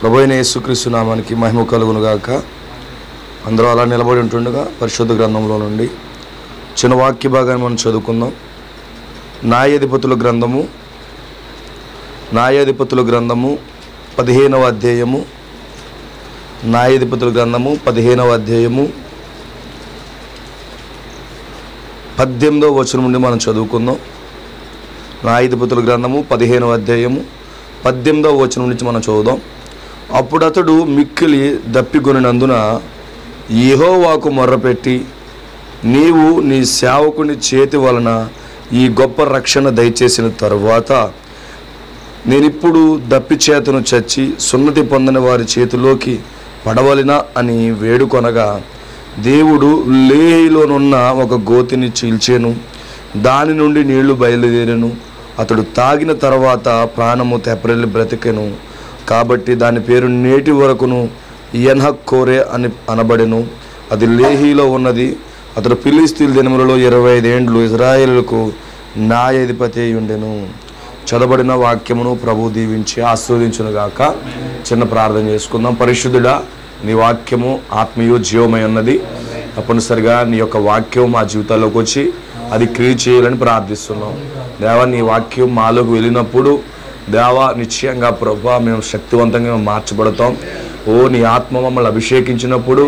ప్రభువైన యేసుక్రీస్తు నామానికి మహిమ కలుగును గాక. అందరూ అలా నిలబడి ఉంటుండగా పరిశుద్ధ గ్రంథంలో నుండి చిన్న వాక్య భాగాన్ని మనం చదువుకుందాం. న్యాయాధిపతుల గ్రంథము 15వ అధ్యాయము. న్యాయాధిపతుల గ్రంథము 15వ అధ్యాయము 18వ వచనం నుండి మనం చదువుకుందాం. న్యాయాధిపతుల గ్రంథము 15వ అధ్యాయము 18వ వచనం నుంచి మనం చదువుదాం. అప్పుడు అతడు మిక్కిలి దప్పికొనినందున యెహోవాకు మొర్రపెట్టి, నీవు నీ సేవకుని చేతి వలన ఈ గొప్ప రక్షణ దయచేసిన తరువాత నేనిప్పుడు దప్పిచేతను చచ్చి సున్నతి పొందని వారి చేతిలోకి పడవలినా అని వేడుకొనగా, దేవుడు లేహిలోనున్న ఒక గోతిని చీల్చెను. దాని నుండి నీళ్లు బయలుదేరెను. అతడు తాగిన తర్వాత ప్రాణము తెప్పరిల్లి బ్రతికెను. కాబట్టి దాని పేరు నేటి వరకును ఎన్హక్కోరే అని అనబడెను. అది లేహీలో ఉన్నది. అతడు ఫిలిష్తీయుల దినములలో 25 ఏండ్లు ఇశ్రాయేలుకు న్యాయాధిపతి అయి ఉండెను. చదవబడిన వాక్యమును ప్రభు దీవించి ఆశీర్వదించునుగాక. చిన్న ప్రార్థన చేసుకుందాం. పరిశుద్ధుడా, నీ వాక్యము ఆత్మీయ జీవమై ఉన్నది. తప్పనిసరిగా నీ యొక్క వాక్యం మా జీవితాల్లోకి వచ్చి అది క్రియ చేయాలని ప్రార్థిస్తున్నాం. దేవా, నీ వాక్యం మాలోకి వెళ్ళినప్పుడు దేవా నిశ్చయంగా ప్రభా మేము శక్తివంతంగా మార్చబడతాం. ఓ నీ ఆత్మ మమ్మల్ని అభిషేకించినప్పుడు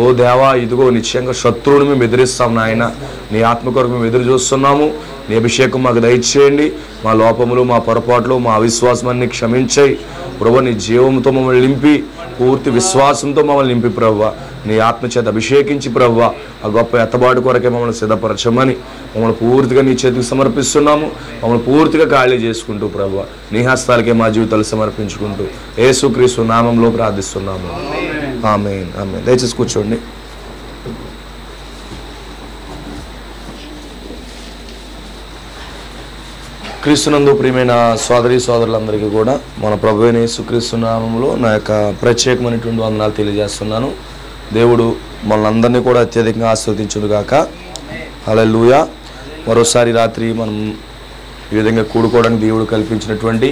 ఓ దేవా ఇదిగో నిశ్చయంగా శత్రువుని మేము ఎదిరిస్తాం. నాయన, నీ ఆత్మ కొరకు మేము ఎదురు చూస్తున్నాము. నీ అభిషేకం మాకు దయచేయండి. మా లోపములు, మా పొరపాట్లు, మా అవిశ్వాసాన్ని క్షమించాయి ప్రభు. నీ జీవంతో మమ్మల్ని నింపి, పూర్తి విశ్వాసంతో మమ్మల్ని నింపి ప్రభు. నీ ఆత్మ చేత అభిషేకించి ప్రభు ఆ గొప్ప ఎత్తబాటు కొరకే మమ్మల్ని సిద్ధపరచమని మమ్మల్ని పూర్తిగా నీ చేతికి సమర్పిస్తున్నాము. మమ్మల్ని పూర్తిగా ఖాళీ చేసుకుంటూ ప్రభు నీ హస్తాలకే మా జీవితాలు సమర్పించుకుంటూ యేసుక్రీస్తు నామంలో ప్రార్థిస్తున్నాము. ఆమేన్, ఆమేన్. దయచేసి కూర్చోండి. క్రీస్తునందు ప్రియమైన సోదరి సోదరులందరికీ కూడా మన ప్రభువైన యేసుక్రీస్తు నామంలో నా యొక్క ప్రత్యేకమైనటువంటి వందనాలు తెలియజేస్తున్నాను. దేవుడు మనందరినీ కూడా అత్యధికంగా ఆశీర్వదించునుగాక. హల్లెలూయా. మరోసారి రాత్రి మనం ఈ విధంగా కూడుకోవడానికి దేవుడు కల్పించినటువంటి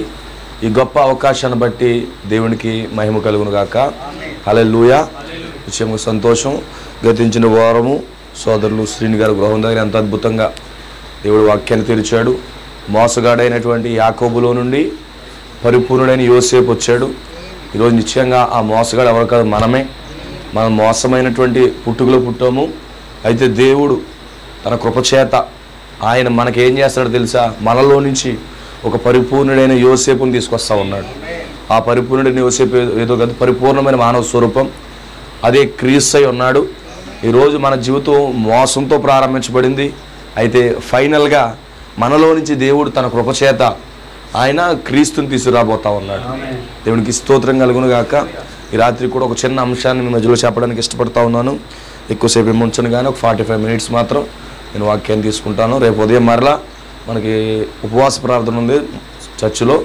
ఈ గొప్ప అవకాశాన్ని బట్టి దేవునికి మహిమ కలుగునుగాక. హల్లెలూయా. నిశ్చయంగా సంతోషం. గతించిన వారము సోదరులు శ్రీని గారి గృహం దగ్గర ఎంత అద్భుతంగా దేవుడు వాక్యాన్ని తెరిచాడు. మోసగాడైనటువంటి యాకోబులో నుండి పరిపూర్ణుడైన యోసేపు వచ్చాడు. ఈరోజు నిశ్చయంగా ఆ మోసగాడు ఎవరు కాదు, మనమే. మనం మోసమైనటువంటి పుట్టుకలో పుట్టాము. అయితే దేవుడు తన కృపచేత ఆయన మనకేం చేస్తాడో తెలుసా? మనలో నుంచి ఒక పరిపూర్ణుడైన యోసేపుని తీసుకొస్తా ఉన్నాడు. ఆ పరిపూర్ణుడైన యోసేపు ఏదో కాదు, పరిపూర్ణమైన మానవ స్వరూపం, అదే క్రీస్తు అయి ఉన్నాడు. ఈరోజు మన జీవితం మోసంతో ప్రారంభించబడింది. అయితే ఫైనల్గా మనలో నుంచి దేవుడు తన కృపచేత ఆయన క్రీస్తుని తీసుకురాబోతా ఉన్నాడు. దేవునికి స్తోత్రం కలుగును గాక. ఈ రాత్రి కూడా ఒక చిన్న అంశాన్ని మీ మధ్యలో చెప్పడానికి ఇష్టపడతా ఉన్నాను. ఎక్కువసేపు ఏముంచను కానీ ఒక 45 మినిట్స్ మాత్రం నేను వాక్యాన్ని తీసుకుంటాను. రేపు ఉదయం మరలా మనకి ఉపవాస ప్రార్థన ఉంది చర్చిలో.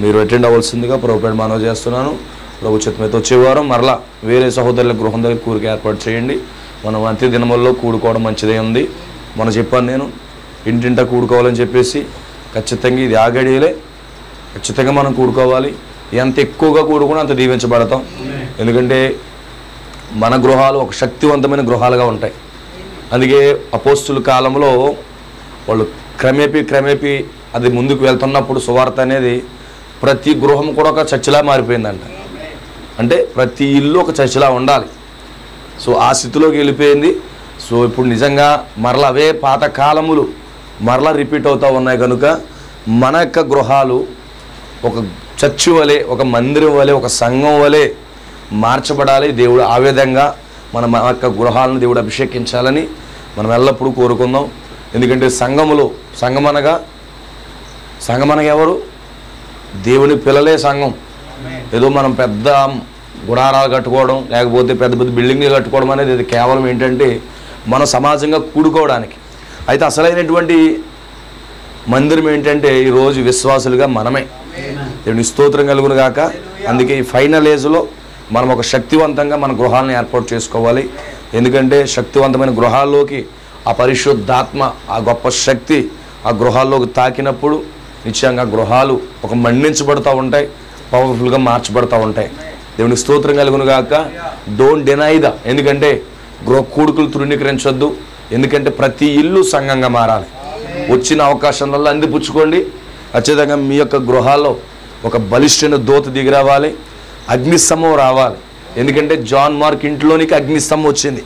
మీరు అటెండ్ అవ్వాల్సిందిగా ప్రభుపేట మనవి చేస్తున్నాను. ప్రభు చిత్తమైతే వచ్చేవారం మరలా వేరే సహోదరుల గృహం దగ్గర కూరిక ఏర్పాటు చేయండి. మనం అంత్య దినముల్లో కూడుకోవడం మంచిదే ఉంది. మనం చెప్పాను, నేను ఇంటింటా కూడుకోవాలని చెప్పేసి ఖచ్చితంగా ఇది ఆగడియలే. ఖచ్చితంగా మనం కూడుకోవాలి. ఎంత ఎక్కువగా కూడుకుని అంత దీవించబడతాం. ఎందుకంటే మన గృహాలు ఒక శక్తివంతమైన గృహాలుగా ఉంటాయి. అందుకే అపోస్తుల కాలంలో వాళ్ళు క్రమేపీ అది ముందుకు వెళ్తున్నప్పుడు సువార్త అనేది ప్రతి గృహం కూడా ఒక చర్చిలా మారిపోయిందంట. అంటే ప్రతి ఇల్లు ఒక చర్చిలా ఉండాలి. సో ఆ స్థితిలోకి వెళ్ళిపోయింది. సో ఇప్పుడు నిజంగా మరలా అవే పాత కాలములు మరలా రిపీట్ అవుతూ ఉన్నాయి. కనుక మన యొక్క గృహాలు ఒక చర్చి వలె, ఒక మందిరం వలె, ఒక సంఘం వలె మార్చబడాలి. దేవుడు ఆ విధంగా మన యొక్క గృహాలను దేవుడు అభిషేకించాలని మనం ఎల్లప్పుడూ కోరుకుందాం. ఎందుకంటే సంఘమనగా ఎవరు? దేవుని పిల్లలే సంఘం. ఏదో మనం పెద్ద గుడారాలు కట్టుకోవడం, లేకపోతే పెద్ద పెద్ద బిల్డింగ్లు కట్టుకోవడం అనేది ఇది కేవలం ఏంటంటే మన సమాజంగా కూడుకోవడానికి. అయితే అసలైనటువంటి మందిరం ఏంటంటే ఈరోజు విశ్వాసులుగా మనమే. దేవుని స్తోత్రం కలుగును గాక. అందుకే ఈ ఫైనల్ ఏజ్లో మనం ఒక శక్తివంతంగా మన గృహాలను ఏర్పాటు చేసుకోవాలి. ఎందుకంటే శక్తివంతమైన గృహాల్లోకి ఆ పరిశుద్ధాత్మ, ఆ గొప్ప శక్తి ఆ గృహాల్లోకి తాకినప్పుడు నిశ్చయంగా గృహాలు ఒక మండించబడుతూ ఉంటాయి, పవర్ఫుల్గా మార్చబడుతూ ఉంటాయి. దేవునికి స్తోత్రం కలుగును గాక. డోంట్ డినై ద, ఎందుకంటే కూడుకులు తృణీకరించొద్దు. ఎందుకంటే ప్రతి ఇల్లు సంఘంగా మారాలి. వచ్చిన అవకాశాలలో అందిపుచ్చుకోండి. ఖచ్చితంగా మీ యొక్క గృహాల్లో ఒక బలిష్టమైన దూత దిగి రావాలి, అగ్నిస్తంభం రావాలి. ఎందుకంటే జాన్ మార్క్ ఇంట్లోనికి అగ్నిస్తంభం వచ్చింది.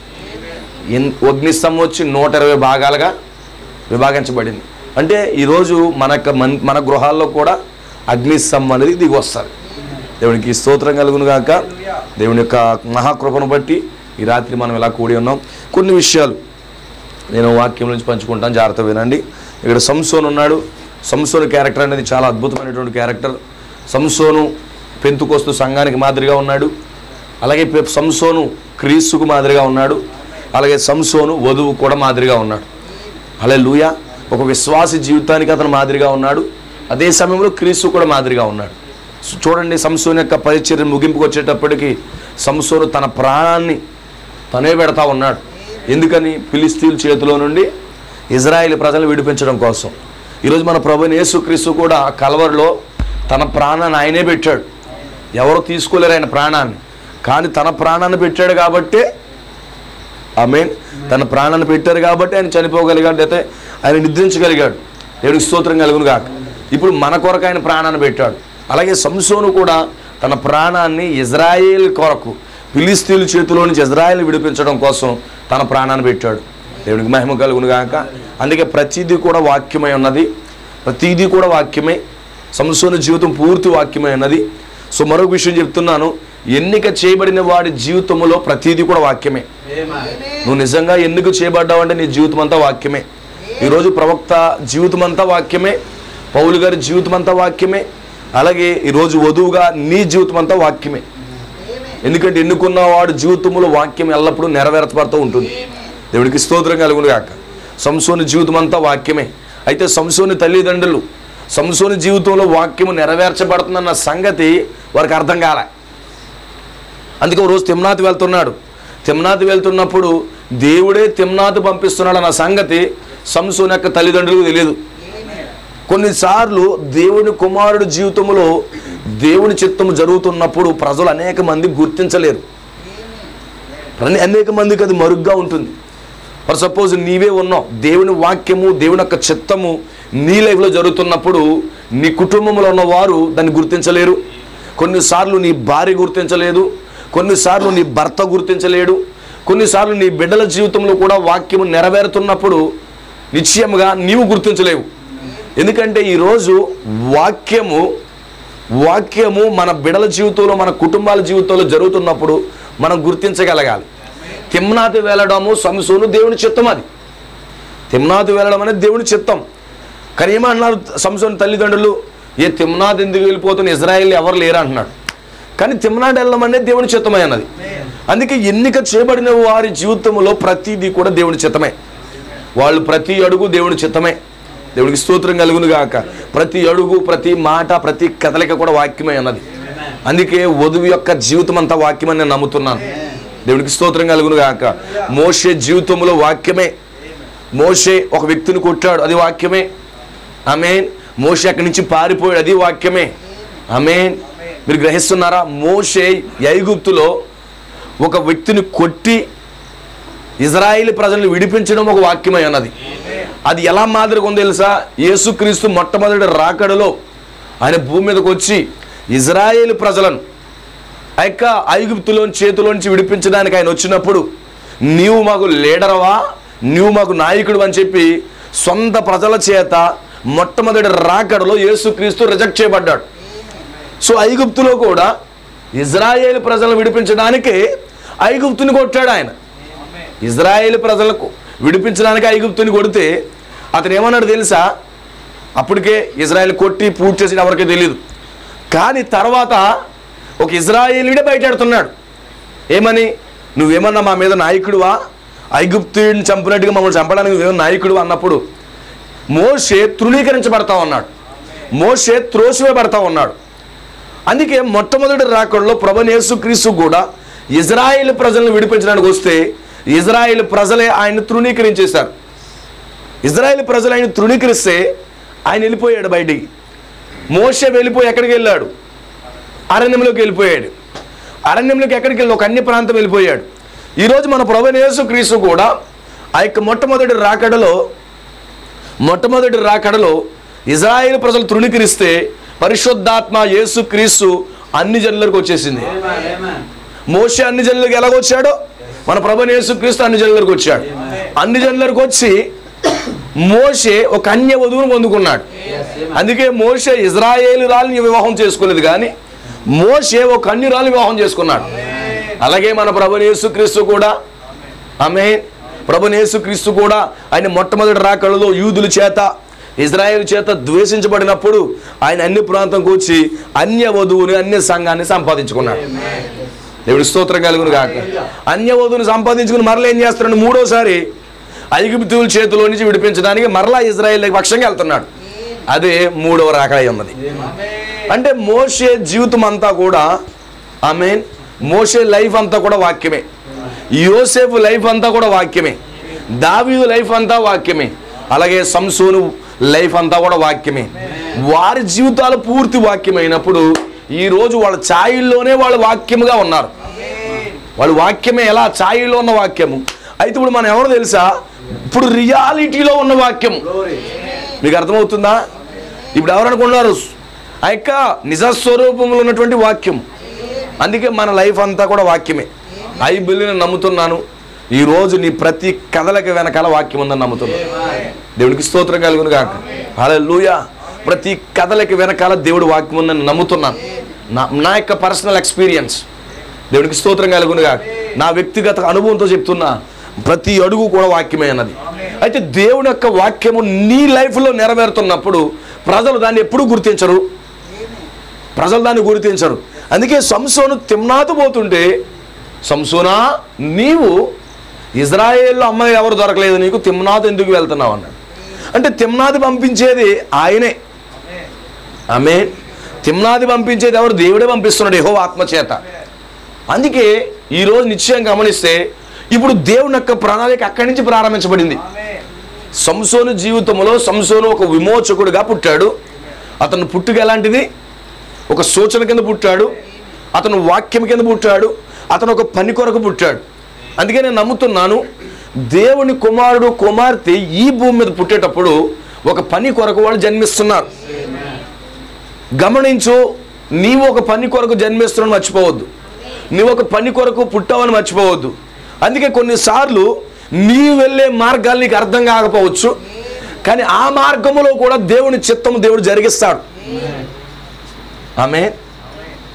అగ్నిస్తంభం వచ్చి 120 భాగాలుగా విభాగించబడింది. అంటే ఈరోజు మన గృహాల్లో కూడా అగ్నిస్తంభం అనేది దిగి వస్తారు. దేవునికి స్తోత్రం కలుగును గాక. దేవుని యొక్క మహాకృపను బట్టి ఈ రాత్రి మనం ఇలా కూడి ఉన్నాం. కొన్ని విషయాలు నేను వాక్యం నుంచి పంచుకుంటాను, జాగ్రత్త వినండి. ఇక్కడ సంసోను ఉన్నాడు. సంసోను క్యారెక్టర్ అనేది చాలా అద్భుతమైనటువంటి క్యారెక్టర్. సంసోను పెంతుకోస్తు సంఘానికి మాదిరిగా ఉన్నాడు. అలాగే సంసోను క్రీస్తుకు మాదిరిగా ఉన్నాడు. అలాగే సంసోను వధువు కూడా మాదిరిగా ఉన్నాడు. హల్లెలూయా. ఒక విశ్వాసి జీవితానికి అతను మాదిరిగా ఉన్నాడు. అదే సమయంలో క్రీస్తు కూడా మాదిరిగా ఉన్నాడు. చూడండి, సంసోను యొక్క పరిచర్య ముగింపుకు వచ్చేటప్పటికి సంసోను తన ప్రాణాన్ని తనే పెడతా ఉన్నాడు. ఎందుకని? ఫిలిస్తీన్ల చేతిలో నుండి ఇజ్రాయేల్ ప్రజలను విడిపించడం కోసం. ఈరోజు మన ప్రభువైన యేసుక్రీస్తు కూడా కల్వరిలో తన ప్రాణాన్ని ఆయనే పెట్టాడు. ఎవరు తీసుకోలేరు ఆయన ప్రాణాన్ని, కానీ తన ప్రాణాన్ని పెట్టాడు కాబట్టి, ఆమేన్, తన ప్రాణాన్ని పెట్టారు కాబట్టి ఆయన చనిపోగలిగాడు, అయితే ఆయన నిద్రించగలిగాడు. దేవునికి స్తోత్రం కలుగును గాక. ఇప్పుడు మన కొరకు ఆయన ప్రాణాన్ని పెట్టాడు. అలాగే సంసోను కూడా తన ప్రాణాన్ని ఇజ్రాయేల్ కొరకు, ఫిలిస్తీన్ల చేతిలో నుంచి ఇజ్రాయేల్ విడిపించడం కోసం తన ప్రాణాన్ని పెట్టాడు. దేవునికి మహిమ కలుగును గాక. అందుకే ప్రతిదీ కూడా వాక్యమై ఉన్నది, ప్రతిదీ కూడా వాక్యమే. సంసోను జీవితం పూర్తి వాక్యమై ఉన్నది. సో మరొక విషయం చెప్తున్నాను, ఎన్నిక చేయబడిన వాడి జీవితంలో ప్రతిదీ కూడా వాక్యమే. నువ్వు నిజంగా ఎన్నిక చేయబడ్డావు అంటే నీ జీవితం అంతా వాక్యమే. ఈరోజు ప్రవక్త జీవితం అంతా వాక్యమే, పౌలు గారి జీవితం అంతా వాక్యమే. అలాగే ఈరోజు వధువుగా నీ జీవితం అంతా వాక్యమే. ఎందుకంటే ఎన్నుకున్న వాడు జీవితంలో వాక్యం ఎల్లప్పుడూ నెరవేర్చబడుతూ ఉంటుంది. దేవుడికి స్తోత్రం కలుగును గాక. సంసోను జీవితం అంతా వాక్యమే. అయితే సంసోను తల్లిదండ్రులు సంసోను జీవితంలో వాక్యము నెరవేర్చబడుతుందన్న సంగతి వారికి అర్థం కాలే. అందుకే ఒక రోజు తిమ్నాతు వెళ్తున్నాడు. తిమ్నాతు వెళ్తున్నప్పుడు దేవుడే తిమ్నాతు పంపిస్తున్నాడు అన్న సంగతి సంసోను యొక్క తల్లిదండ్రులకు తెలియదు. కొన్నిసార్లు దేవుని కుమారుడు జీవితంలో దేవుని చిత్తము జరుగుతున్నప్పుడు ప్రజలు అనేక మంది గుర్తించలేరు. అనేక మందికి అది మరుగ్గా ఉంటుంది. ఫర్ సపోజ్ నీవే ఉన్నావు, దేవుని వాక్యము దేవుని యొక్క చిత్తము నీ లైఫ్లో జరుగుతున్నప్పుడు నీ కుటుంబంలో ఉన్నవారు దాన్ని గుర్తించలేరు. కొన్నిసార్లు నీ భార్య గుర్తించలేదు, కొన్నిసార్లు నీ భర్త గుర్తించలేడు, కొన్నిసార్లు నీ బిడ్డల జీవితంలో కూడా వాక్యము నెరవేరుతున్నప్పుడు నిశ్చయముగా నీవు గుర్తించలేవు. ఎందుకంటే ఈరోజు వాక్యము మన బిడ్డల జీవితంలో, మన కుటుంబాల జీవితంలో జరుగుతున్నప్పుడు మనం గుర్తించగలగాలి. తిమ్నాతు వెళ్ళడము సంసోను దేవుని చిత్తం. అది తిమ్నాతు వెళ్ళడం అనేది దేవుని చిత్తం. కానీ ఏమన్నారు సంసోను తల్లిదండ్రులు, ఏ తిమ్నాతు ఎందుకు వెళ్ళిపోతున్న, ఇజ్రాయేల్ ఎవరు లేరు అంటున్నాడు. కానీ తిమ్నాతు వెళ్ళడం అనేది దేవుని చిత్తమై అన్నది. అందుకే ఎన్నిక చేయబడిన వారి జీవితంలో ప్రతిదీ కూడా దేవుని చిత్తమే. వాళ్ళు ప్రతి అడుగు దేవుని చిత్తమే. దేవుడికి స్తోత్రం కలుగును గాక. ప్రతి అడుగు, ప్రతి మాట, ప్రతి కదలిక కూడా వాక్యమై అన్నది. అందుకే వధువు యొక్క జీవితం అంతా వాక్యమని నేను నమ్ముతున్నాను. దేవుడికి స్తోత్రం కలుగును గాక. మోషే జీవితంలో వాక్యమే. మోషే ఒక వ్యక్తిని కొట్టాడు, అది వాక్యమే. ఆమేన్. మోషే అక్కడి నుంచి పారిపోయాడు, అది వాక్యమే. ఆమేన్. మీరు గ్రహిస్తున్నారా? మోషే ఐగుప్తులో ఒక వ్యక్తిని కొట్టి ఇజ్రాయేల్ ప్రజలను విడిపించడం ఒక వాక్యమై అన్నది. అది ఎలా మాదిరిగా ఉందో తెలుసా? యేసుక్రీస్తు మొట్టమొదటి రాకడలో ఆయన భూమి మీదకి వచ్చి ఇజ్రాయేల్ ప్రజలను ఆ యొక్క ఐగుప్తులోని చేతిలోంచి విడిపించడానికి ఆయన వచ్చినప్పుడు, నీవు మాకు లీడరవా, నీవు మాకు నాయకుడు అని చెప్పి సొంత ప్రజల చేత మొట్టమొదటి రాకడలో యేసుక్రీస్తు రిజెక్ట్ చేయబడ్డాడు. సో ఐగుప్తులో కూడా ఇజ్రాయేల్ ప్రజలను విడిపించడానికి ఐగుప్తుని కొట్టాడు ఆయన. ఇజ్రాయేల్ ప్రజలకు విడిపించడానికి ఐగుప్తుని కొడితే అతను ఏమన్నాడు తెలుసా? అప్పటికే ఇజ్రాయేల్ కొట్టి పూర్తి చేసి ఎవరికీ తెలియదు. కానీ తర్వాత ఒక ఇజ్రాయేలీడే బయటెడుతున్నాడు. ఏమని? నువ్వేమన్నా మా మీద నాయకుడువా, ఐగుప్తుని చంపినట్టుగా మమ్మల్ని చంపడానికి నువ్వేమన్నా నాయకుడు అన్నప్పుడు మోషే తృణీకరించబడతా ఉన్నాడు, మోషే త్రోసివేయబడతా ఉన్నాడు. అందుకే మొట్టమొదటి రాకడలో ప్రభువైన యేసుక్రీస్తు కూడా ఇజ్రాయేల్ ప్రజలను విడిపించడానికి వస్తే ఇజ్రాయేల్ ప్రజలే ఆయన్ని తృణీకరించేశారు. ఇజ్రాయేల్ ప్రజలు ఆయన తృణీకరిస్తే ఆయన వెళ్ళిపోయాడు బయటికి. మోషే వెళ్ళిపోయి ఎక్కడికి వెళ్ళాడు? అరణ్యంలోకి వెళ్ళిపోయాడు. అరణ్యంలోకి ఎక్కడికి వెళ్ళి ఒక అన్య ప్రాంతం వెళ్ళిపోయాడు. ఈరోజు మన ప్రభువైన యేసుక్రీస్తు కూడా ఆ యొక్క మొట్టమొదటి రాకడలో ఇజ్రాయేలు ప్రజలు తృణీకరిస్తే పరిశుద్ధాత్మ యేసుక్రీస్తు అన్ని జనులకు వచ్చేసింది. మోషే అన్ని జనులకు ఎలాగొచ్చాడో మన ప్రభువైన యేసుక్రీస్తు అన్ని జనులకు వచ్చాడు. అన్ని జనులకు వచ్చి మోషే ఒక అన్య వధువును పొందుకున్నాడు. అందుకే మోషే ఇజ్రాయేలురాలిని వివాహం చేసుకోలేదు, కానీ మోషే ఒక అన్యురాలిని వివాహం చేసుకున్నాడు. అలాగే మన ప్రభువైన యేసుక్రీస్తు కూడా ప్రభువైన యేసుక్రీస్తు కూడా ఆయన మొట్టమొదటి రాకడలో యూదుల చేత ఇజ్రాయేలు చేత ద్వేషించబడినప్పుడు ఆయన అన్ని ప్రాంతంకి వచ్చి అన్య వధువుని అన్య సంఘాన్ని సంపాదించుకున్నాడు. దేవుడి స్తోత్రం కలుగును గాక. అన్య వధువుని సంపాదించుకుని మరలా ఏం చేస్తున్నాడు? మూడోసారి ఐగుప్తీయుల చేతిలో నుంచి విడిపించడానికి మరలా ఇజ్రాయేల్ పక్షంగా వెళ్తున్నాడు. అదే మూడవ రాకడ ఉన్నది. అంటే మోషే జీవితం అంతా కూడా మోషే లైఫ్ అంతా కూడా వాక్యమే. యోసేపు లైఫ్ అంతా కూడా వాక్యమే. దావీదు లైఫ్ అంతా వాక్యమే. అలాగే సంసోను లైఫ్ అంతా కూడా వాక్యమే. వారి జీవితాలు పూర్తి వాక్యమైనప్పుడు ఈరోజు వాళ్ళ ఛాయిల్లోనే వాళ్ళు వాక్యముగా ఉన్నారు. వాళ్ళు వాక్యమే. ఎలా ఛాయిల్లో ఉన్న వాక్యము. అయితే ఇప్పుడు మనం ఎవరో తెలుసా? ఇప్పుడు రియాలిటీలో ఉన్న వాక్యము. మీకు అర్థమవుతుందా? ఇప్పుడు ఎవరనుకున్నారు? ఆ యొక్క నిజస్వరూపంలో ఉన్నటువంటి వాక్యం. అందుకే మన లైఫ్ అంతా కూడా వాక్యమే. బైబిల్ని నమ్ముతున్నాను. ఈరోజు నీ ప్రతి కథలకి వెనకాల వాక్యం ఉందని నమ్ముతున్నాను. దేవుడికి స్తోత్రం కలుగును గాక. హల్లెలూయా. ప్రతి కథలకి వెనకాల దేవుడు వాక్యం ఉందని నమ్ముతున్నాను. నా యొక్క పర్సనల్ ఎక్స్పీరియన్స్. దేవుడికి స్తోత్రం కలుగును గాక. నా వ్యక్తిగత అనుభవంతో చెప్తున్నా, ప్రతి అడుగు కూడా వాక్యమే అన్నది. అయితే దేవుని యొక్క వాక్యము నీ లైఫ్లో నెరవేరుతున్నప్పుడు ప్రజలు దాన్ని ఎప్పుడూ గుర్తించరు. అందుకే సంసోను తిమ్నాతు పోతుంటే, సంసోనా నీవు ఇజ్రాయేల్లో అమ్మాయి ఎవరు దొరకలేదు, నీకు తిమ్నాతు ఎందుకు వెళ్తున్నావు అన్నాడు. అంటే తిమ్నాతు పంపించేది ఆయనే. తిమ్నాతు పంపించేది ఎవరు? దేవుడే పంపిస్తున్నాడు, యెహోవా ఆత్మచేత. అందుకే ఈరోజు నిశ్చయం గమనిస్తే ఇప్పుడు దేవుని యొక్క ప్రణాళిక అక్కడి నుంచి ప్రారంభించబడింది. సంసోను జీవితంలో సంసోను ఒక విమోచకుడిగా పుట్టాడు. అతను పుట్టుక ఎలాంటిది? ఒక సూచన కింద పుట్టాడు. అతను వాక్యం కింద పుట్టాడు. అతను ఒక పని కొరకు పుట్టాడు. అందుకే నేను నమ్ముతున్నాను, దేవుని కుమారుడు కుమార్తె ఈ భూమి మీద పుట్టేటప్పుడు ఒక పని కొరకు వాళ్ళు జన్మిస్తున్నారు. గమనించు, నీవు ఒక పని కొరకు జన్మిస్తున్నావు మర్చిపోవద్దు. నీవు ఒక పని కొరకు పుట్టావని మర్చిపోవద్దు. అందుకే కొన్నిసార్లు నీవు వెళ్ళే మార్గాలు నీకు అర్థం కాకపోవచ్చు, కానీ ఆ మార్గంలో కూడా దేవుని చిత్తము దేవుడు జరిగిస్తాడు.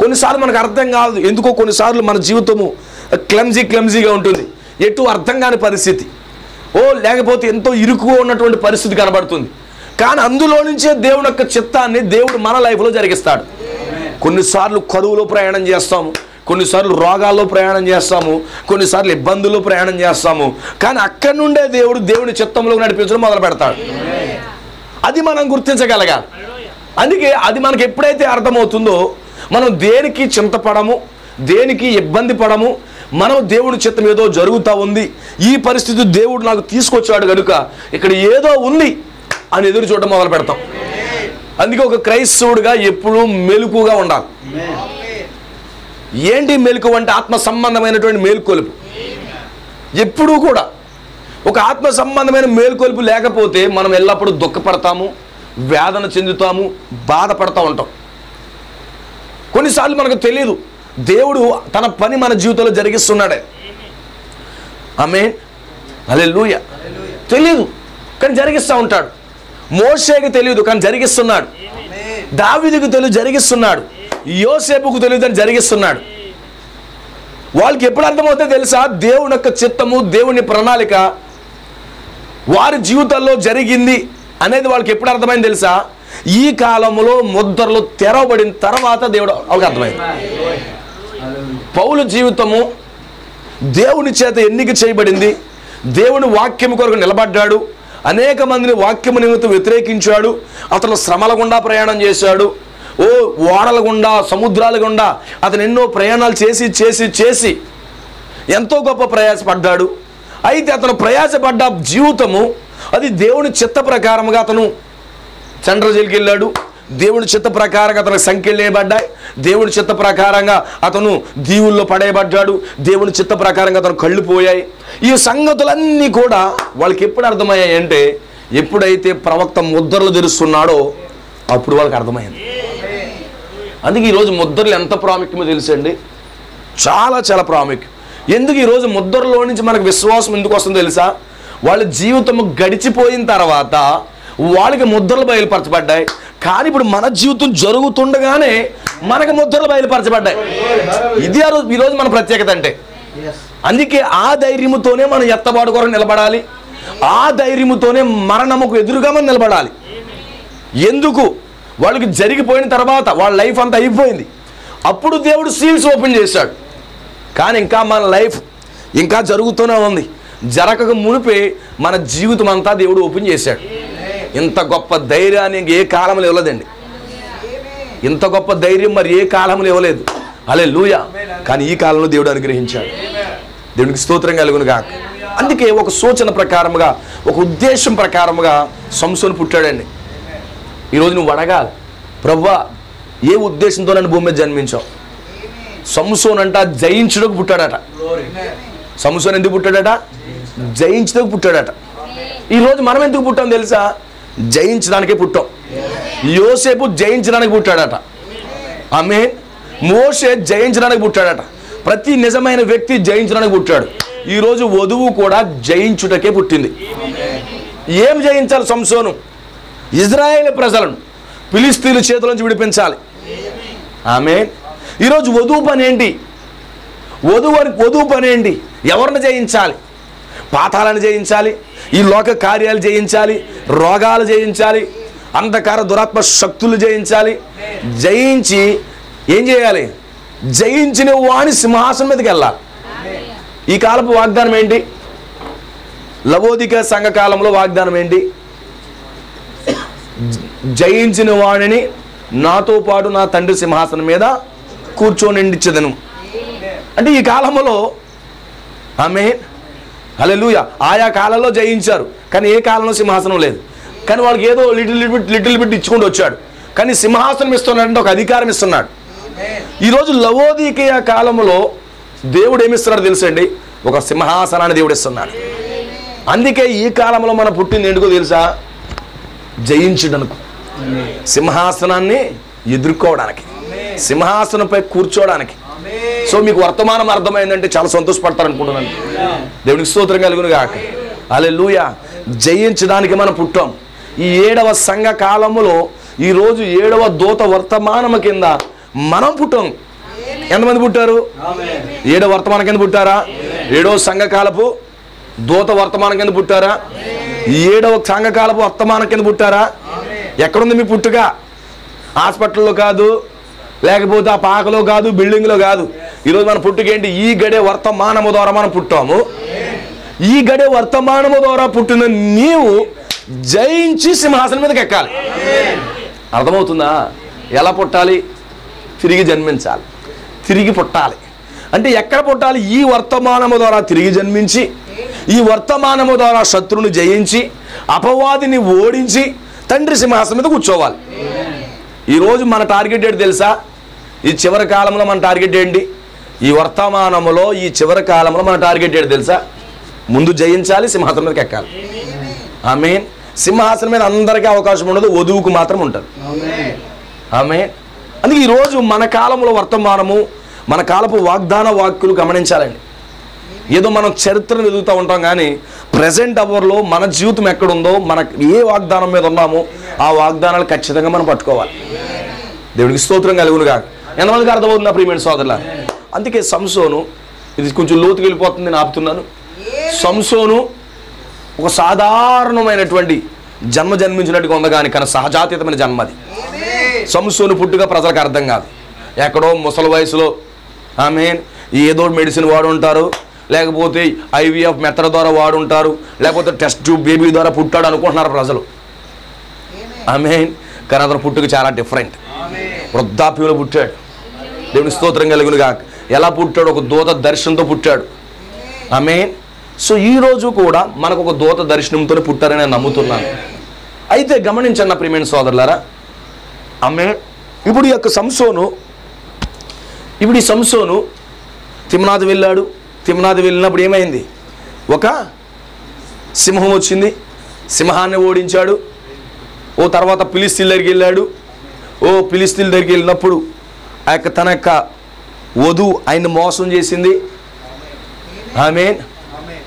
కొన్నిసార్లు మనకు అర్థం కాదు ఎందుకో. కొన్నిసార్లు మన జీవితము క్లమ్జీగా ఉంటుంది. ఎటు అర్థం కాని పరిస్థితి, లేకపోతే ఎంతో ఇరుకుగా ఉన్నటువంటి పరిస్థితి కనబడుతుంది. కానీ అందులో నుంచే దేవుని యొక్క చిత్తాన్ని దేవుడు మన లైఫ్లో జరిగిస్తాడు. కొన్నిసార్లు కరువులో ప్రయాణం చేస్తాము, కొన్నిసార్లు రోగాల్లో ప్రయాణం చేస్తాము, కొన్నిసార్లు ఇబ్బందుల్లో ప్రయాణం చేస్తాము. కానీ అక్కడి నుండే దేవుని చిత్తంలో నడిపించడం మొదలు పెడతాడు. అది మనం గుర్తించగలగాలి. అందుకే అది మనకి ఎప్పుడైతే అర్థమవుతుందో మనం దేనికి చింతపడము, దేనికి ఇబ్బంది పడము. మనం దేవుడి చిత్తం ఏదో జరుగుతూ ఉంది, ఈ పరిస్థితి దేవుడు నాకు తీసుకొచ్చాడు కనుక ఇక్కడ ఏదో ఉంది అని ఎదురు చూడడం మొదలు పెడతాం. అందుకే ఒక క్రైస్తవుడిగా ఎప్పుడూ మెలకుగా ఉండాలి. ఏంటి మెలకు అంటే? ఆత్మ సంబంధమైనటువంటి మేల్కొలుపు. ఎప్పుడూ కూడా ఒక ఆత్మ సంబంధమైన మేల్కొలుపు లేకపోతే మనం ఎల్లప్పుడూ దుఃఖపడతాము, వేదన చెందుతాము, బాధపడతా ఉంటాం. కొన్నిసార్లు మనకు తెలియదు దేవుడు తన పని మన జీవితంలో జరిగిస్తున్నాడే. హల్లెలూయా. తెలియదు కానీ జరిగిస్తూ ఉంటాడు. మోషేకి తెలియదు కానీ జరిగిస్తున్నాడు. దావీదుకు తెలియదు జరిగిస్తున్నాడు. యోసేపుకు తెలియదు అని జరిగిస్తున్నాడు. వాళ్ళకి ఎప్పుడు అర్థమవుతుందో తెలుసా? దేవుని యొక్క చిత్తము, దేవుని ప్రణాళిక వారి జీవితాల్లో జరిగింది అనేది వాళ్ళకి ఎప్పుడు అర్థమైంది తెలుసా? ఈ కాలంలో ముద్రలు తెరవబడిన తర్వాత దేవుడు వాళ్ళకి అర్థమైంది. పౌలు జీవితము దేవుని చేత ఎన్నిక చేయబడింది. దేవుని వాక్యం కొరకు నిలబడ్డాడు. అనేక మందిని వాక్యము నిమిత్తం వ్యతిరేకించాడు. అతను శ్రమల గుండా ప్రయాణం చేశాడు. ఓడల గుండా, సముద్రాల గుండా అతను ఎన్నో ప్రయాణాలు చేసి చేసి చేసి ఎంతో గొప్ప ప్రయాసపడ్డాడు. అయితే అతను ప్రయాసపడ్డ జీవితము అది దేవుని చిత్త ప్రకారముగా అతను సెంట్రల్ జైలుకి వెళ్ళాడు. దేవుడి చిత్త ప్రకారంగా అతనికి సంఖ్యలు వేయబడ్డాయి, దేవుడి చిత్త ప్రకారంగా అతను దీవుల్లో పడేయబడ్డాడు, దేవుడి చిత్త ప్రకారంగా అతను కళ్ళు పోయాయి. ఈ సంగతులన్నీ కూడా వాళ్ళకి ఎప్పుడు అర్థమయ్యాయి అంటే ఎప్పుడైతే ప్రవక్త ముద్రలు తెరుస్తున్నాడో అప్పుడు వాళ్ళకి అర్థమైంది. అందుకే ఈరోజు ముద్రలు ఎంత ప్రాముఖ్యమో తెలుసండి, చాలా చాలా ప్రాముఖ్యం. ఎందుకు ఈరోజు ముద్రలో నుంచి మనకు విశ్వాసం ఎందుకు వస్తుందో తెలుసా? వాళ్ళ జీవితం గడిచిపోయిన తర్వాత వాళ్ళకి ముద్రలు బయలుపరచబడ్డాయి, కానీ ఇప్పుడు మన జీవితం జరుగుతుండగానే మనకు ముద్రలు బయలుపరచబడ్డాయి. ఇది ఈరోజు మన ప్రత్యేకత అంటే. అందుకే ఆ ధైర్యముతోనే మనం ఎత్తబాటు కొరకు నిలబడాలి, ఆ ధైర్యముతోనే మరణముకు ఎదురుగా మనం నిలబడాలి. ఎందుకు? వాళ్ళకి జరిగిపోయిన తర్వాత వాళ్ళ లైఫ్ అంతా అయిపోయింది, అప్పుడు దేవుడు సీల్స్ ఓపెన్ చేశాడు. కానీ ఇంకా మన లైఫ్ ఇంకా జరుగుతూనే ఉంది. జరగక మునిపే మన జీవితం అంతా దేవుడు ఓపెన్ చేశాడు. ఇంత గొప్ప ధైర్యాన్ని ఏ కాలంలో ఇవ్వలేదండి, ఇంత గొప్ప ధైర్యం మరి ఏ కాలంలో ఇవ్వలేదు. హల్లెలూయా. కానీ ఈ కాలంలో దేవుడు అనుగ్రహించాడు. దేవునికి స్తోత్రం కలుగును గాక. అందుకే ఒక సూచన ప్రకారముగా, ఒక ఉద్దేశం ప్రకారముగా సంసోను పుట్టాడండి. ఈరోజు నువ్వు అడగాలి, ప్రభువా ఏ ఉద్దేశంతో నన్ను భూమి మీద జన్మించావు? సంసోను అంట జయించుటకు పుట్టాడట. సంసోను ఎందుకు పుట్టాడట? జయించుటకు పుట్టాడట. ఈరోజు మనం ఎందుకు పుట్టాం తెలుసా? జయించడానికే పుట్టాం. యోసేపు జయించడానికి పుట్టాడట. ఆమేన్. మోషే జయించడానికి పుట్టాడట. ప్రతి నిజమైన వ్యక్తి జయించడానికి పుట్టాడు. ఈరోజు వధువు కూడా జయించుటకే పుట్టింది. ఏం జయించాలి సంసోను? ఇజ్రాయేల్ ప్రజలను ఫిలిష్తీయుల చేతుల నుంచి విడిపించాలి. ఆమేన్. ఈరోజు వధువు పని ఏంటి? వధువు పని ఏంటి? ఎవరిని జయించాలి? పాతాలను జయించాలి, ఈ లోక కార్యాలు జయించాలి, రోగాలు జయించాలి, అంధకార దురాత్మ శక్తులు జయించాలి. జయించి ఏం చేయాలి? జయించిన వాణి సింహాసనం మీదకి వెళ్ళాలి. ఈ కాలపు వాగ్దానం ఏంటి? లవోదిక సంఘకాలంలో వాగ్దానం ఏంటి? జయించిన వాణిని నాతో పాటు నా తండ్రి సింహాసనం మీద కూర్చోనిండిచ్చదను. అంటే ఈ కాలంలో ఆమేన్, హల్లెలూయా, ఆయా కాలంలో జయించారు, కానీ ఏ కాలంలో సింహాసనం లేదు. కానీ వాళ్ళకి ఏదో లిటిల్ బిట్ ఇచ్చుకుంటూ వచ్చాడు, కానీ సింహాసనం ఇస్తున్నాడంటే ఒక అధికారం ఇస్తున్నాడు. ఈరోజు లవోదికీయ కాలంలో దేవుడు ఏమిస్తున్నాడు తెలుసండి? ఒక సింహాసనాన్ని దేవుడు ఇస్తున్నాడు. అందుకే ఈ కాలంలో మన పుట్టింది ఎందుకో తెలుసా? జయించడానికి, సింహాసనాన్ని ఎదుర్కోవడానికి, సింహాసనంపై కూర్చోవడానికి. సో మీకు వర్తమానం అర్థమైందంటే చాలా సంతోషపడతారు అనుకుంటున్నాను. దేవునికి స్తోత్రం కలుగును గాక. హల్లెలూయా. జయించడానికి మనం పుట్టాం. ఈ 7వ సంఘ కాలములో ఈరోజు 7వ దూత వర్తమానము కింద మనం పుట్టాం. ఎంతమంది పుట్టారు? 7వ వర్తమానం కింద పుట్టారా? 7వ సంఘకాలపు దూత వర్తమానం కింద పుట్టారా? 7వ సంఘకాలపు వర్తమానం కింద పుట్టారా? ఎక్కడుంది మీ పుట్టుక? హాస్పిటల్లో కాదు, లేకపోతే ఆ పాకలో కాదు, బిల్డింగ్లో కాదు. ఈరోజు మన పుట్టుకేంటి? ఈ గడే వర్తమానము ద్వారా మనం పుట్టాము. ఈ గడే వర్తమానము ద్వారా పుట్టిన నీవు జయించి సింహాసనం మీదకి ఎక్కాలి. అర్థమవుతుందా? ఎలా పుట్టాలి? తిరిగి జన్మించాలి, తిరిగి పుట్టాలి. అంటే ఎక్కడ పుట్టాలి? ఈ వర్తమానము ద్వారా తిరిగి జన్మించి, ఈ వర్తమానము ద్వారా శత్రువుని జయించి, అపవాదిని ఓడించి తండ్రి సింహాసనం మీద కూర్చోవాలి. ఈరోజు మన టార్గెట్ ఏంటి తెలుసా? ఈ చివరి కాలంలో మన టార్గెట్ ఏంటి? ఈ వర్తమానములో ఈ చివరి కాలంలో మన టార్గెట్ ఏంటి తెలుసా? ముందు జయించాలి, సింహాసనం మీదకి ఎక్కాలి. ఆమేన్. సింహాసనం మీద అందరికీ అవకాశం ఉండదు, వధువుకు మాత్రం ఉంటుంది. ఆమేన్. అందుకే ఈరోజు మన కాలంలో వర్తమానము, మన కాలపు వాగ్దాన వాక్యులు గమనించాలండి. ఏదో మనం చరిత్రను ఎదుగుతూ ఉంటాం, కానీ ప్రజెంట్ అవర్లో మన జీవితం ఎక్కడుందో, మనకు ఏ వాగ్దానం మీద ఉన్నామో ఆ వాగ్దానాలు ఖచ్చితంగా మనం పట్టుకోవాలి. దేవుడికి స్తోత్రం కలుగును గాక. ఎంతమందికి అర్థమవుతుందా ప్రియమైన సోదరులా? అందుకే సంసోను, ఇది కొంచెం లోతుకి వెళ్ళిపోతుంది, నేను ఆపుతున్నాను. సంసోను ఒక సాధారణమైనటువంటి జన్మించినట్టుగా ఉంది, కానీ సహజాతీతమైన జన్మ అది. సంసోను పుట్టుక ప్రజలకు అర్థం కాదు. ఎక్కడో ముసలి వయసులో ఆమేన్ ఏదో మెడిసిన్ వాడు ఉంటారు, లేకపోతే IVF మెథడ్ ద్వారా వాడు ఉంటారు, లేకపోతే టెస్ట్ ట్యూబ్ బేబీ ద్వారా పుట్టాడు అనుకుంటున్నారు ప్రజలు. ఆమేన్. కానీ అతను పుట్టుక చాలా డిఫరెంట్. వృద్ధాప్యంలో పుట్టాడు. దేవుని స్తోత్రం కలుగును గాక. ఎలా పుట్టాడు? ఒక దూత దర్శనంతో పుట్టాడు. ఆమేన్. సో ఈరోజు కూడా మనకు ఒక దూత దర్శనంతో పుట్టారని నేను నమ్ముతున్నాను. అయితే గమనించండి నా ప్రియమైన సోదరులారా, ఆమె. ఇప్పుడు ఈ సంసోను తిమ్నాథ్ వెళ్ళాడు. తిమ్నాథ్ వెళ్ళినప్పుడు ఏమైంది? ఒక సింహం వచ్చింది, సింహాన్ని ఓడించాడు. ఓ తర్వాత ఫిలిస్తీన్ల దగ్గరికి వెళ్ళాడు. ఫిలిస్తీన్ల దగ్గరికి వెళ్ళినప్పుడు తన యొక్క వధువు ఆయన్ని మోసం చేసింది. ఆమేన్.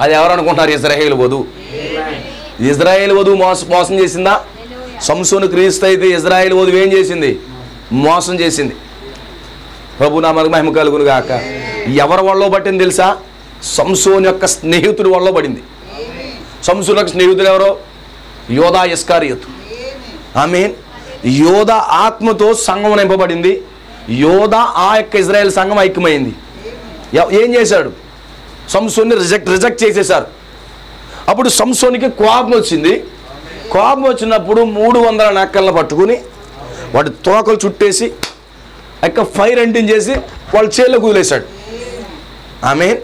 అది ఎవరు అనుకుంటున్నారు? ఇజ్రాయేల్ వధువు. ఇజ్రాయేల్ వధువు మోసం చేసిందా? సంసోను క్రీస్తు అయితే ఇజ్రాయేల్ వధువు ఏం చేసింది? మోసం చేసింది. ప్రభు నామమునకు మహిమ కలుగును గాక. ఎవరి వల్ల పట్టింది తెలుసా? సంసోను యొక్క స్నేహితుడి వల్ల పడింది. సంసోను యొక్క స్నేహితుడు ఎవరో? యోధా ఇస్కారియోతు. ఆమేన్. యోధా ఆత్మతో సంఘం నింపబడింది. యోధా ఆ యొక్క ఇజ్రాయేల్ సంఘం ఐక్యమైంది. ఏం చేశాడు? సంసోన్ని రిజెక్ట్ చేసేశారు. అప్పుడు సంసోనికి కోపం వచ్చింది. కోపం వచ్చినప్పుడు 300 నక్కలను పట్టుకుని వాటి తోకలు చుట్టేసి ఫైర్ అంటించేసి వాళ్ళ చేలోకి వదిలేశాడు. ఆమేన్.